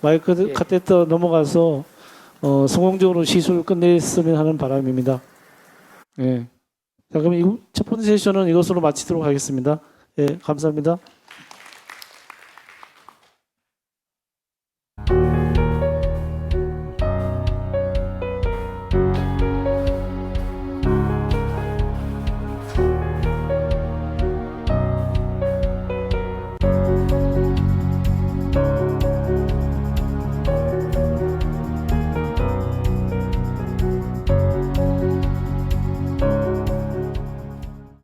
[SPEAKER 2] 마이크 카테터 넘어가서 성공적으로 시술을 끝냈으면 하는 바람입니다. 예. 자, 그럼 첫 번째 세션은 이것으로 마치도록 하겠습니다. 예, 감사합니다.